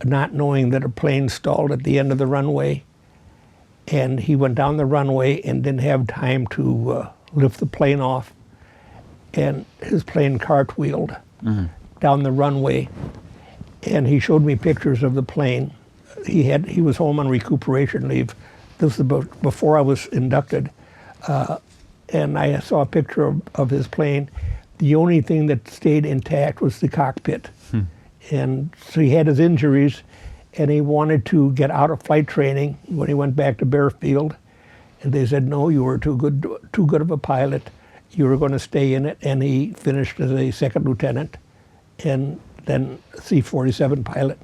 not knowing that a plane stalled at the end of the runway. And he went down the runway and didn't have time to lift the plane off. And his plane cartwheeled down the runway. And he showed me pictures of the plane. He was home on recuperation leave. This was before I was inducted. And I saw a picture of his plane. The only thing that stayed intact was the cockpit. And so he had his injuries, and he wanted to get out of flight training when he went back to Bearfield. And they said, no, you were too good of a pilot. You were going to stay in it. And he finished as a second lieutenant and then C-47 pilot.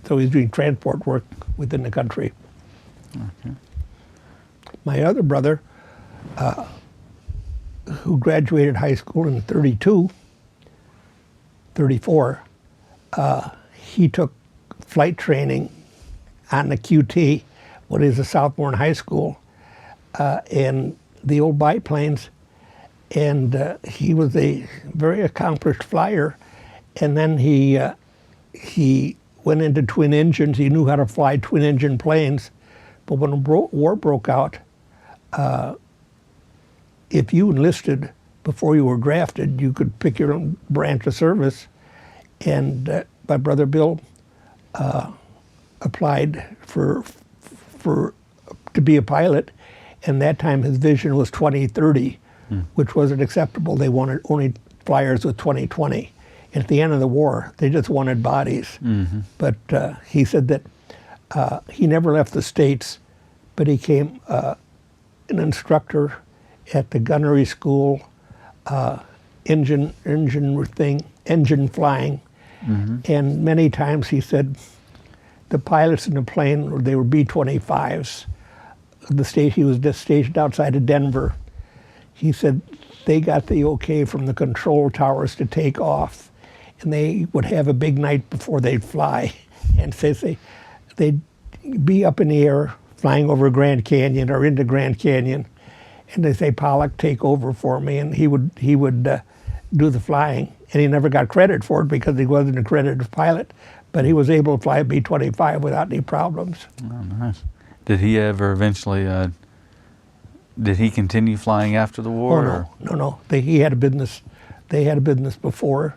So he's doing transport work within the country. Okay. My other brother, who graduated high school in 34, he took flight training on the QT, what is the Southbourne High School, and the old biplanes, and he was a very accomplished flyer. And then he went into twin engines. He knew how to fly twin engine planes, but when the war broke out, if you enlisted before you were drafted, you could pick your own branch of service. And my brother Bill applied to be a pilot, and that time his vision was 2030, which wasn't acceptable. They wanted only flyers with 2020. And at the end of the war, they just wanted bodies. But he said that he never left the States, but he became an instructor at the gunnery school, engine flying. And many times he said the pilots in the plane, they were B-25s. He was just stationed outside of Denver. He said they got the okay from the control towers to take off, and they would have a big night before they'd fly. And they'd be up in the air flying over Grand Canyon or into Grand Canyon, and they say, Pollack, take over for me, and he would do the flying. And he never got credit for it because he wasn't an accredited pilot, but he was able to fly a B-25 without any problems. Oh, nice. Did he ever eventually, did he continue flying after the war? Oh, no. He had a business. They had a business before.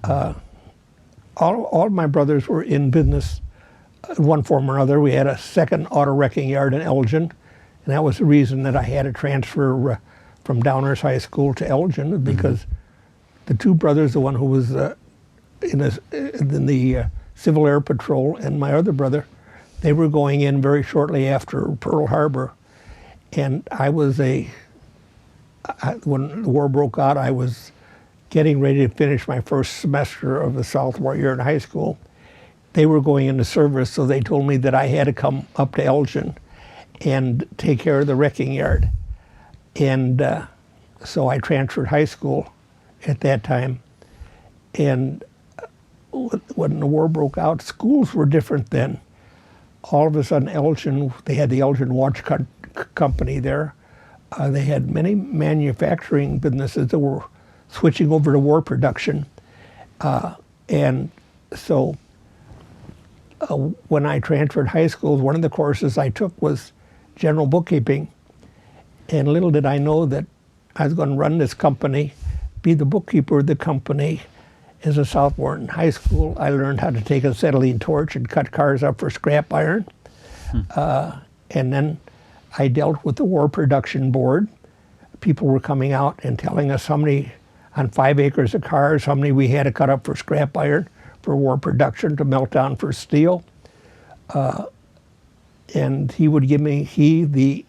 All of my brothers were in business in one form or another. We had a second auto wrecking yard in Elgin, and that was the reason that I had to transfer from Downers High School to Elgin, because the two brothers, the one who was in the Civil Air Patrol, and my other brother, they were going in very shortly after Pearl Harbor. And when the war broke out, I was getting ready to finish my first semester of the sophomore year in high school. They were going into service, so they told me that I had to come up to Elgin and take care of the wrecking yard. And so I transferred high school at that time. And when the war broke out, schools were different then. All of a sudden, Elgin, they had the Elgin Watch Company there. They had many manufacturing businesses that were switching over to war production. And so when I transferred high schools, one of the courses I took was general bookkeeping. And little did I know that I was going to run this company, be the bookkeeper of the company. As a sophomore in high school, I learned how to take a acetylene torch and cut cars up for scrap iron. And then I dealt with the War Production Board. People were coming out and telling us how many, on 5 acres of cars, how many we had to cut up for scrap iron for war production to melt down for steel. And he would give me, the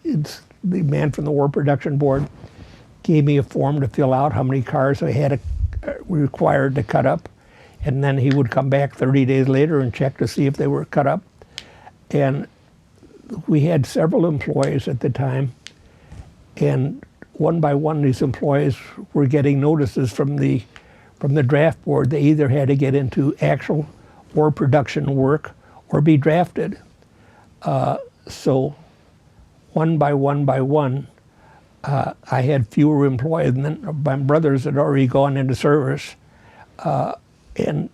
man from the War Production Board, gave me a form to fill out how many cars I had required to cut up. And then he would come back 30 days later and check to see if they were cut up. And we had several employees at the time. And one by one, these employees were getting notices from the draft board. They either had to get into actual war production work or be drafted. So one by one, I had fewer employees, and then my brothers had already gone into service. And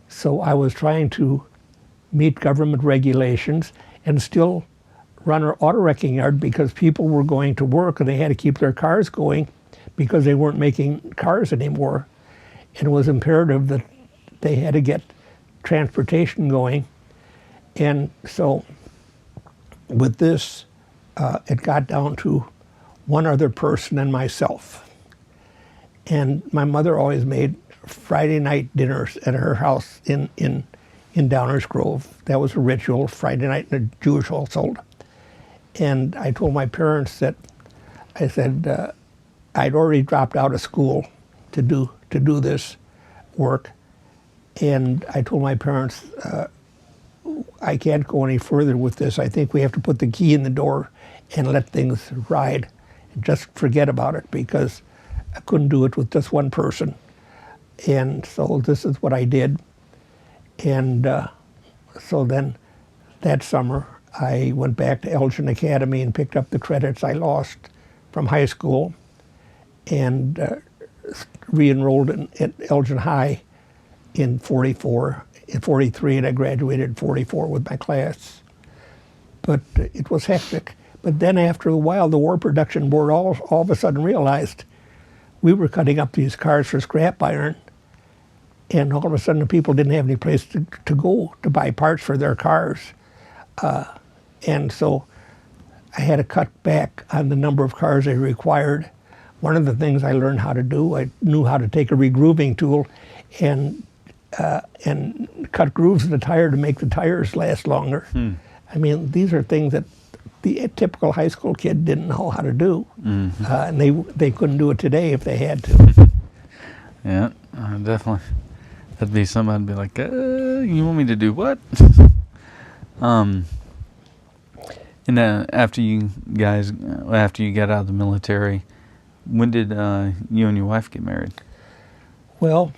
so I was trying to meet government regulations and still run an auto wrecking yard because people were going to work and they had to keep their cars going because they weren't making cars anymore. And it was imperative that they had to get transportation going. And so with this, it got down to one other person and myself. And my mother always made Friday night dinners at her house in Downers Grove. That was a ritual, Friday night in a Jewish household. And I told my parents that, I said, I'd already dropped out of school to do this work. And I told my parents, I can't go any further with this. I think we have to put the key in the door and let things ride. Just forget about it, because I couldn't do it with just one person. And so this is what I did. And so then that summer, I went back to Elgin Academy and picked up the credits I lost from high school and re-enrolled at Elgin High in 43, and I graduated in 44 with my class. But it was hectic. But then after a while, the War Production Board all of a sudden realized we were cutting up these cars for scrap iron, and all of a sudden the people didn't have any place to go to buy parts for their cars. And so I had to cut back on the number of cars I required. One of the things I learned how to do, I knew how to take a regrooving tool and cut grooves in the tire to make the tires last longer. I mean, these are things that the typical high school kid didn't know how to do. And they couldn't do it today if they had to. Yeah, definitely. That'd be something I'd be like, you want me to do what? And after you got out of the military, when did you and your wife get married? Well,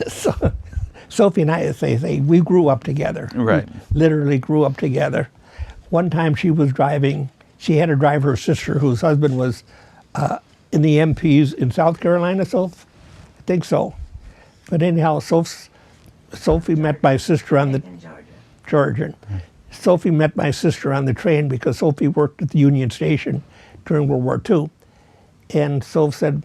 so Sophie and I say we grew up together. Right. We literally grew up together. One time she was driving, she had to drive her sister, whose husband was in the MPs in South Carolina, Soph? I think so. But anyhow, Sophie met my sister on the Georgia. Sophie met my sister on the train because Sophie worked at the Union Station during World War II. And Soph said,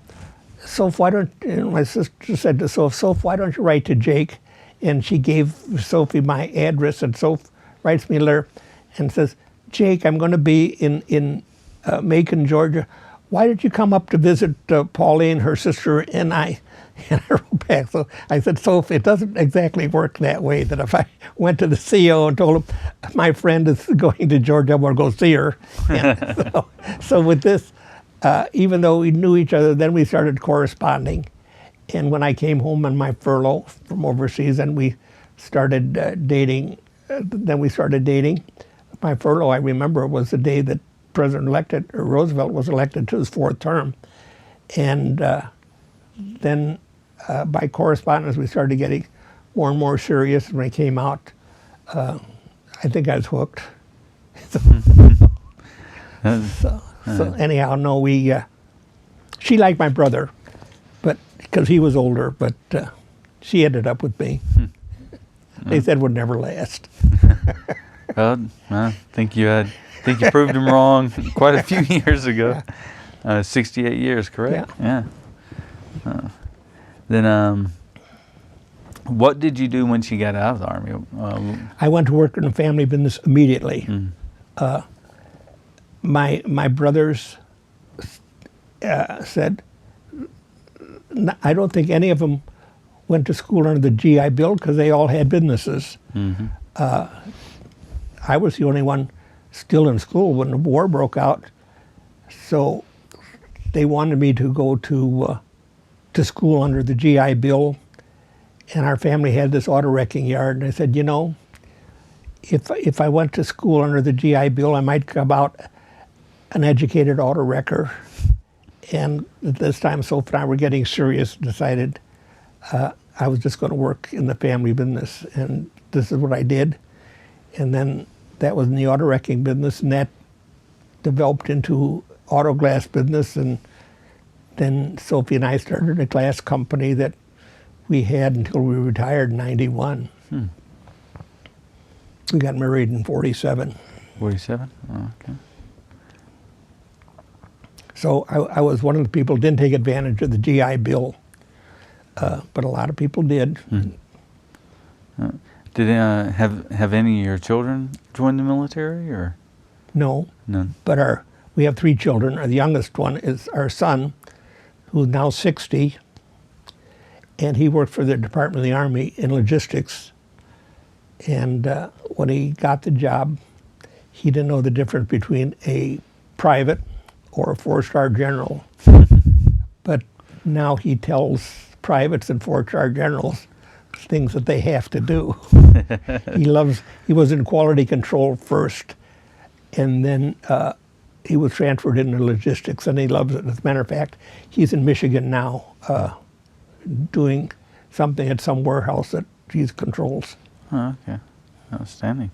Soph, why don't, and my sister said to Soph, why don't you write to Jake? And she gave Sophie my address, and Soph writes me a letter and says, Jake, I'm going to be in Macon, Georgia. Why did you come up to visit Pauline, her sister, and I? And I wrote back. So I said, so if it doesn't exactly work that way, that if I went to the CEO and told him my friend is going to Georgia, I want to go see her. And so with this, even though we knew each other, then we started corresponding. And when I came home on my furlough from overseas, then we started dating. My furlough, I remember, was the day that President-elect Roosevelt was elected to his 4th term. And then by correspondence, we started getting more and more serious. When I came out, I think I was hooked. So anyhow, no, she liked my brother, but because he was older, but she ended up with me. They said would never last. Well, I think you proved them wrong quite a few years ago. 68 years, correct? Yeah. Then, what did you do when she got out of the Army? I went to work in the family business immediately. My brothers said, I don't think any of them went to school under the GI Bill because they all had businesses. I was the only one still in school when the war broke out. So they wanted me to go to school under the GI Bill. And our family had this auto wrecking yard. And I said, you know, if I went to school under the GI Bill, I might come out an educated auto wrecker. And at this time, Sophie and I were getting serious, decided I was just going to work in the family business. And this is what I did. And then that was in the auto wrecking business, and that developed into auto glass business. And then Sophie and I started a glass company that we had until we retired in 91. We got married in 47. 47? Oh, okay. So I was one of the people who didn't take advantage of the GI Bill, but a lot of people did. Did have any of your children join the military, or? No. None. But we have 3 children. The youngest one is our son, who's now 60, and he worked for the Department of the Army in logistics. And when he got the job, he didn't know the difference between a private or a 4-star general. But now he tells privates and 4-star generals things that they have to do. He was in quality control first, and then he was transferred into logistics, and he loves it. As a matter of fact, he's in Michigan now doing something at some warehouse that he controls. Oh, okay. Outstanding.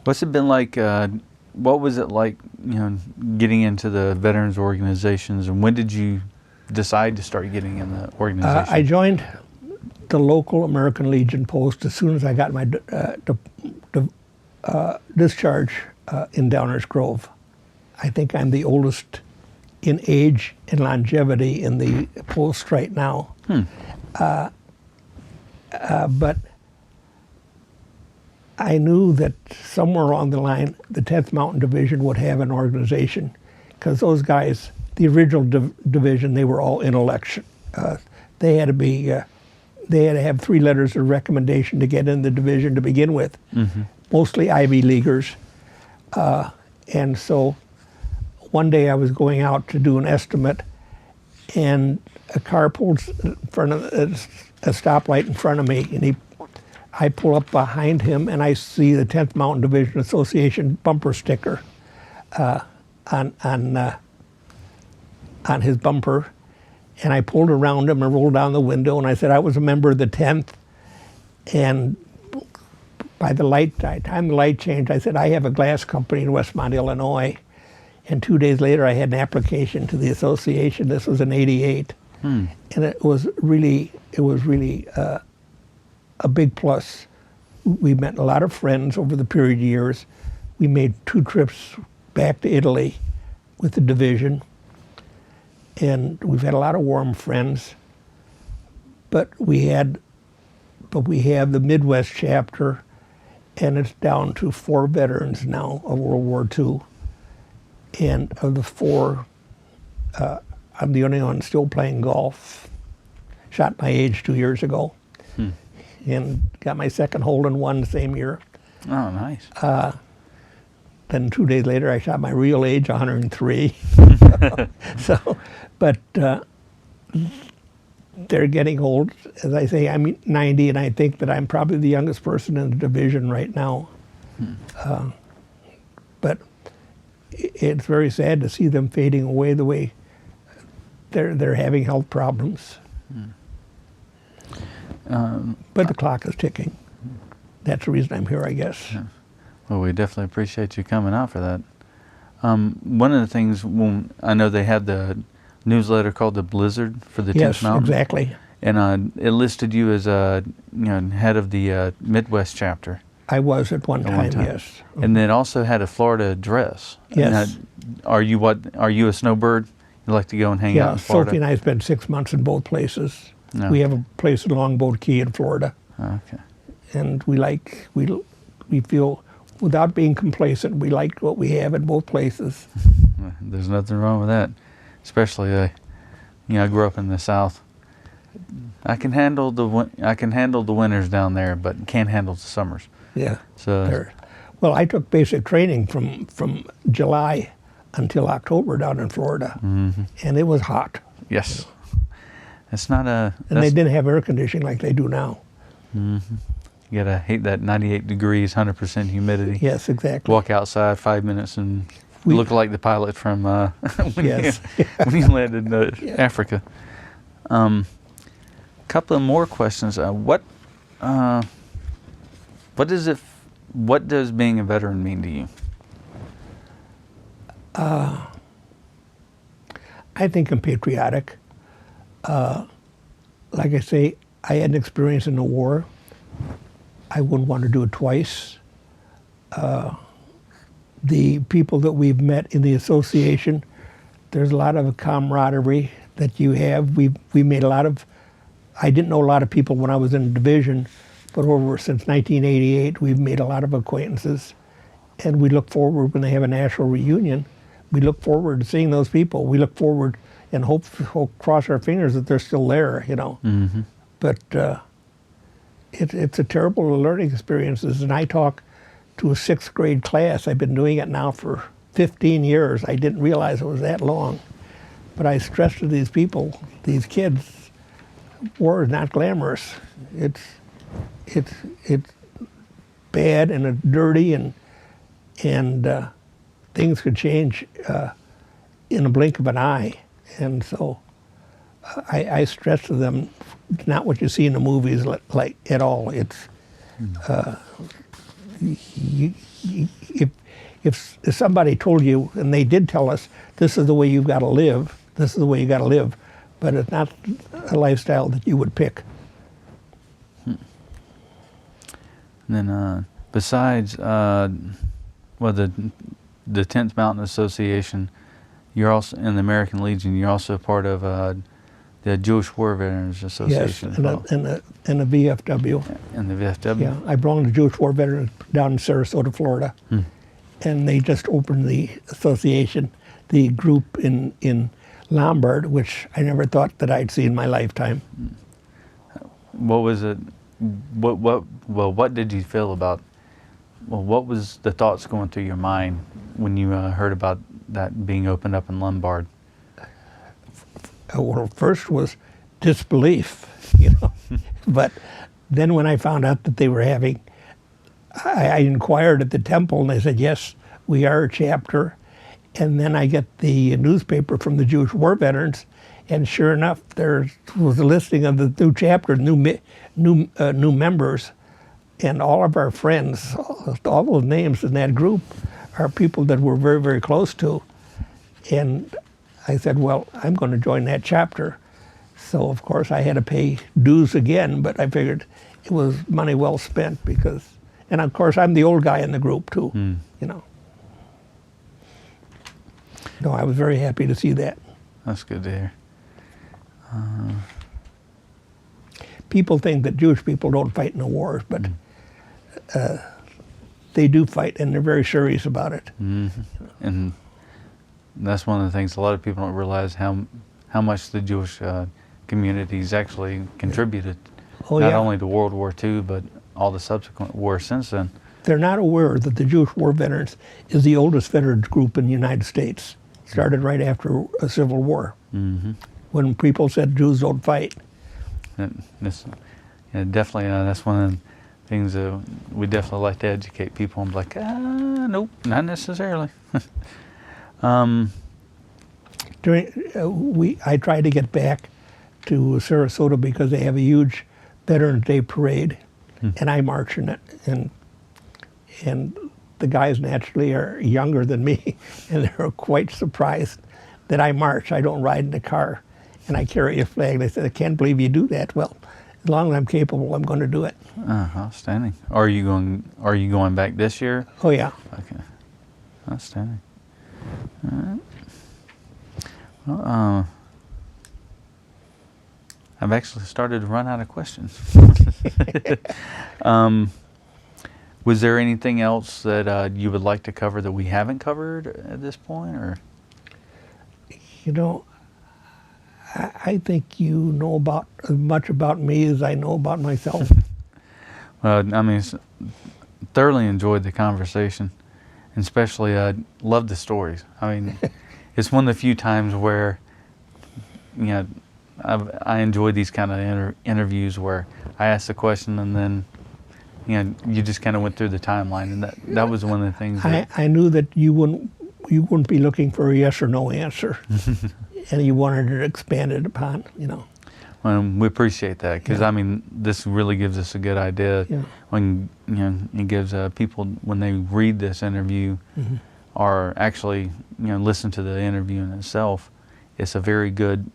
What's it been like? What was it like, getting into the veterans organizations, and when did you decide to start getting in the organization? I joined the local American Legion post as soon as I got my discharge in Downers Grove. I think I'm the oldest in age and longevity in the post right now. But I knew that somewhere along the line, the 10th Mountain Division would have an organization, because those guys, the original division, they were all intellectual. They had to have 3 letters of recommendation to get in the division to begin with, mostly Ivy Leaguers. And so one day I was going out to do an estimate, and a car pulled in front of a stoplight in front of me, and I pull up behind him, and I see the 10th Mountain Division Association bumper sticker on his bumper. And I pulled around him and rolled down the window, and I said I was a member of the 10th. And by the time the light changed, I said, I have a glass company in Westmont, Illinois. And 2 days later, I had an application to the association. This was in '88. And it was really a big plus. We met a lot of friends over the period of years. We made 2 trips back to Italy with the division, and we've had a lot of warm friends. But we have the Midwest chapter, and it's down to 4 veterans now of World War II. And of the four, I'm the only one still playing golf. Shot my age 2 years ago. And got my second hole in one the same year. Oh, nice. Then 2 days later, I shot my real age, 103. But they're getting old. As I say, I'm 90, and I think that I'm probably the youngest person in the division right now. But it's very sad to see them fading away the way they're having health problems. But the clock is ticking. That's the reason I'm here, I guess. Yeah. Well, we definitely appreciate you coming out for that. One of the things, I know they had the newsletter called the Blizzard for the 10th Yes, Mountain. exactly. And it listed you as head of the Midwest chapter. I was at one time, yes. And then also had a Florida address. Yes. Are you a snowbird? You like to go and hang out in Florida? Sophie and I spent 6 months in both places. No. We have a place in Longboat Key in Florida. Okay. And we feel, without being complacent, we like what we have in both places. There's nothing wrong with that. Especially, I grew up in the South. I can handle the winters down there, but can't handle the summers. Yeah. So. Well, I took basic training from July until October down in Florida, and it was hot. Yes. It's not a. And they didn't have air conditioning like they do now. You gotta hate that 98 degrees, 100% humidity. Yes, exactly. Walk outside 5 minutes and look like the pilot from when you landed in Africa. Couple of more questions. What does being a veteran mean to you? I think I'm patriotic. Like I say, I had an experience in the war. I wouldn't want to do it twice. The people that we've met in the association, there's a lot of camaraderie that you have. We made a lot of, I didn't know a lot of people when I was in the division, but since 1988, we've made a lot of acquaintances. And we look forward, when they have a national reunion, we look forward to seeing those people. We look forward and hope cross our fingers that they're still there, But it's a terrible learning experiences. And I talk to a 6th grade class. I've been doing it now for 15 years. I didn't realize it was that long. But I stress to these people, these kids, war is not glamorous. It's bad and it's dirty, and things could change in a blink of an eye. And so I stress to them, it's not what you see in the movies like at all. It's if somebody told you, and they did tell us, this is the way you've got to live, this is the way you got to live, but it's not a lifestyle that you would pick. And then besides, the 10th Mountain Association, you're also in the American Legion. You're also part of the Jewish War Veterans Association. Yes, and the VFW. And the VFW. Yeah, I belong to Jewish War Veterans down in Sarasota, Florida, and they just opened the association, the group in Lombard, which I never thought that I'd see in my lifetime. What was it? What did you feel about? Well, what was the thoughts going through your mind when you heard about that being opened up in Lombard? Well, first was disbelief, but then when I found out that they were having, I inquired at the temple, and they said, yes, we are a chapter. And then I get the newspaper from the Jewish War Veterans, and sure enough, there was a listing of the new chapter, new members, and all of our friends, all those names in that group are people that we're very, very close to. And I said, well, I'm going to join that chapter. So, of course, I had to pay dues again, but I figured it was money well spent because, and of course, I'm the old guy in the group too, No, I was very happy to see that. That's good to hear. People think that Jewish people don't fight in the wars, but they do fight, and they're very serious about it. And that's one of the things a lot of people don't realize how much the Jewish communities actually contributed, Oh, not yeah. only to World War II, but all the subsequent wars since then. They're not aware that the Jewish War Veterans is the oldest veterans group in the United States. Started right after a Civil War, when people said Jews don't fight. And this, yeah, definitely, that's one of the things that we definitely like to educate people. I'm like, nope, not necessarily. I tried to get back to Sarasota because they have a huge Veterans Day parade, and I march in it. And the guys naturally are younger than me, and they're quite surprised that I march. I don't ride in the car, and I carry a flag. They said, "I can't believe you do that." Well, as long as I'm capable, I'm going to do it. Outstanding. Are you going back this year? Oh yeah. Okay. Outstanding. All right. Well, I've actually started to run out of questions. Was there anything else that you would like to cover that we haven't covered at this point, or? You know, I think you know about as much about me as I know about myself. Well, I mean, thoroughly enjoyed the conversation, and especially loved the stories. I mean, it's one of the few times where, you know, I enjoy these kind of interviews where I ask the question and then, you know, you just kind of went through the timeline, and that was one of the things. I knew that you wouldn't be looking for a yes or no answer, and you wanted it expanded upon. You know. Well, we appreciate that because I mean, this really gives us a good idea. Yeah. When it gives people when they read this interview, or actually listen to the interview in itself, it's a very good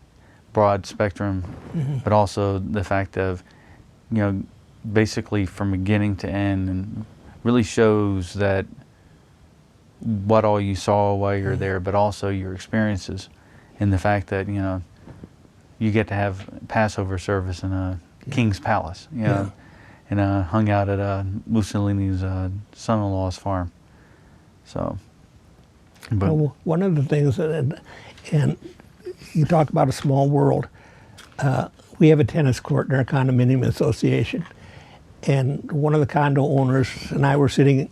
broad spectrum, but also the fact of basically from beginning to end, and really shows that what all you saw while you're there, but also your experiences, and the fact that you get to have Passover service in a king's palace, and hung out at Mussolini's son-in-law's farm. So, but well, one of the things, and you talk about a small world. We have a tennis court in our condominium association, and one of the condo owners and I were sitting,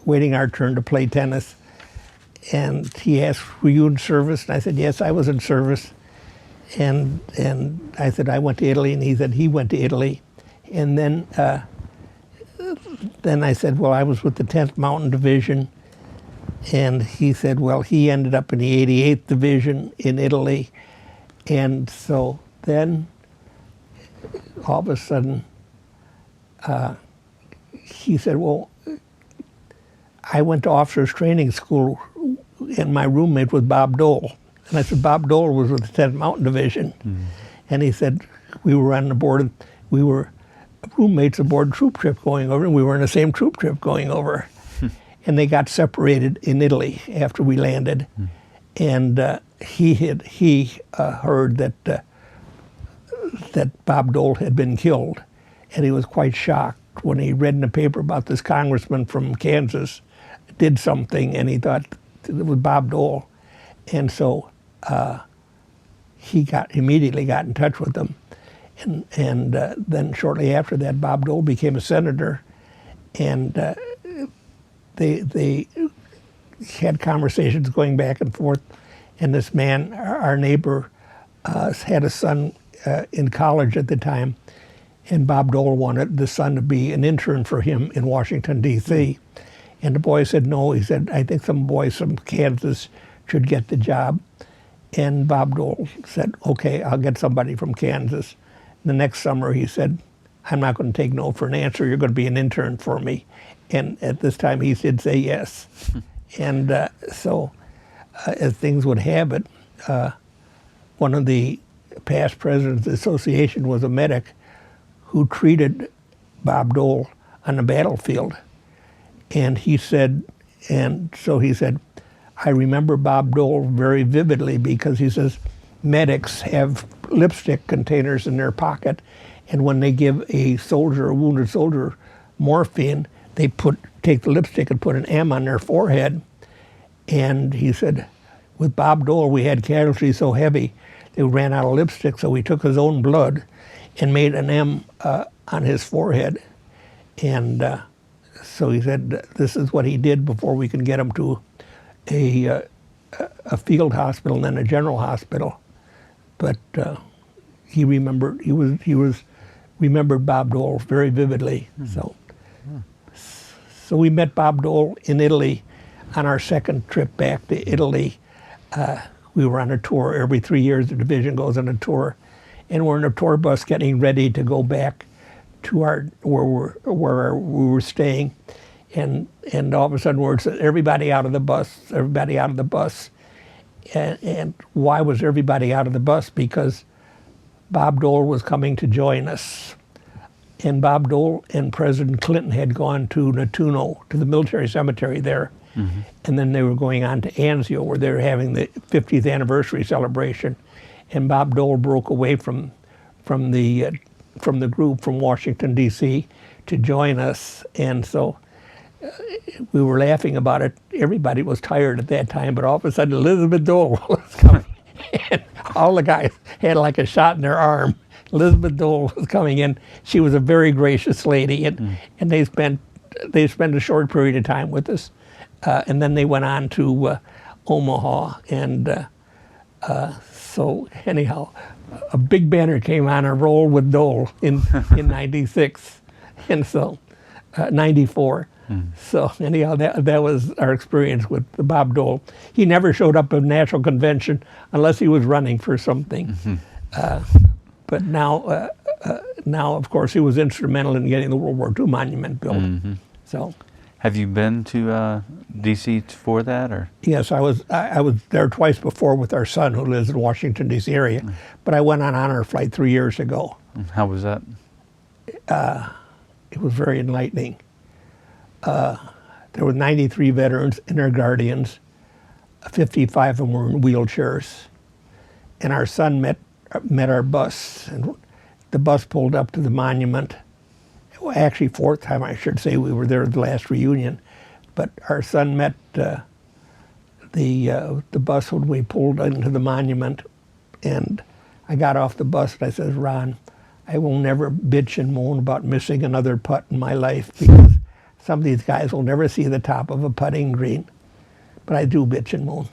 waiting our turn to play tennis, and he asked, "Were you in service?" And I said, "Yes, I was in service." And I said, "I went to Italy," and he said he went to Italy, and then I said, "Well, I was with the 10th Mountain Division," and he said, "Well, he ended up in the 88th Division in Italy," and so then all of a sudden he said, "Well, I went to officers training school, and my roommate was Bob Dole." And I said, "Bob Dole was with the 10th Mountain Division." And he said, "We were on the board, we were roommates aboard troop trip going over, and we were in the same troop trip going over." And they got separated in Italy after we landed. And he heard that Bob Dole had been killed, and he was quite shocked when he read in the paper about this congressman from Kansas did something, and he thought it was Bob Dole. And so he immediately got in touch with them. And then shortly after that, Bob Dole became a senator, and they had conversations going back and forth. And this man, our neighbor, had a son in college at the time, and Bob Dole wanted the son to be an intern for him in Washington, D.C. And the boy said no. He said, "I think some boys from Kansas should get the job." And Bob Dole said, "Okay, I'll get somebody from Kansas." The next summer he said, "I'm not going to take no for an answer. You're going to be an intern for me." And at this time he did say yes. And so as things would have it, one of the past presidents of the association was a medic who treated Bob Dole on the battlefield. And he said, "I remember Bob Dole very vividly because," he says, "medics have lipstick containers in their pocket, and when they give a wounded soldier, morphine, they take the lipstick and put an M on their forehead." And he said, with Bob Dole, we had casualties so heavy they ran out of lipstick, so he took his own blood and made an M on his forehead. And so he said this is what he did before we could get him to a field hospital and then a general hospital. But he remembered remembered Bob Dole very vividly. So we met Bob Dole in Italy on our second trip back to Italy. We were on a tour every 3 years. The division goes on a tour, and we're in a tour bus getting ready to go back to where we were staying, and all of a sudden word said, everybody out of the bus, everybody out of the bus. And why was everybody out of the bus? Because Bob Dole was coming to join us. And Bob Dole and President Clinton had gone to Nettuno, to the military cemetery there. And then they were going on to Anzio, where they were having the 50th anniversary celebration. And Bob Dole broke away from the group from Washington, D.C. to join us. And so we were laughing about it. Everybody was tired at that time, but all of a sudden Elizabeth Dole was coming. And all the guys had like a shot in their arm. Elizabeth Dole was coming in. She was a very gracious lady, and they spent a short period of time with us. And then they went on to Omaha. And so anyhow, a big banner came on and rolled with Dole in 96. And so 94. So anyhow, that was our experience with Bob Dole. He never showed up at a national convention unless he was running for something. But now, of course, he was instrumental in getting the World War II monument built. So, have you been to D.C. for that, or? Yes, I was there twice before with our son, who lives in the Washington D.C. area. But I went on honor flight 3 years ago. How was that? It was very enlightening. There were 93 veterans and their guardians. 55 of them were in wheelchairs. And our son met our bus, and the bus pulled up to the monument. Well, actually, fourth time, I should say. We were there at the last reunion. But our son met the bus when we pulled into the monument. And I got off the bus and I said, Ron, I will never bitch and moan about missing another putt in my life, because some of these guys will never see the top of a putting green. But I do bitch and moan.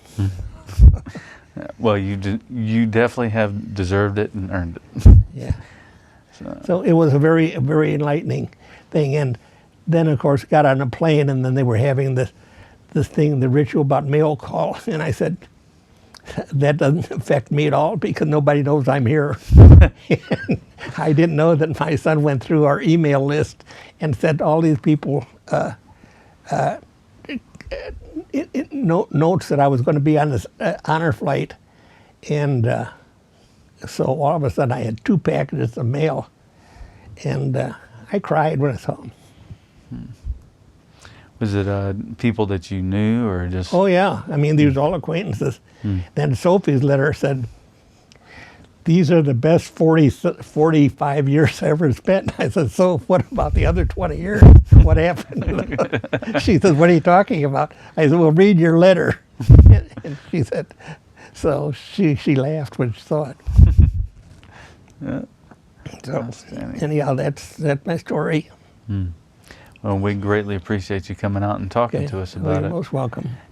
Well, you definitely have deserved it and earned it. Yeah. So it was a very enlightening thing. And then, of course, got on a plane, and then they were having this thing, the ritual about mail call. And I said, that doesn't affect me at all, because nobody knows I'm here. I didn't know that my son went through our email list and sent all these people notes that I was going to be on this honor flight. And so all of a sudden I had 2 packages of mail, and I cried when I saw them. Was it people that you knew, or just? Oh yeah, I mean, these were all acquaintances. Then Sophie's letter said, these are the best 45 years I ever spent. I said, so what about the other 20 years? What happened? She said, what are you talking about? I said, well, read your letter. And she said, so she laughed when she saw it. Yeah. So anyhow, that's my story. Well, we greatly appreciate you coming out and talking to us about it. You're most welcome.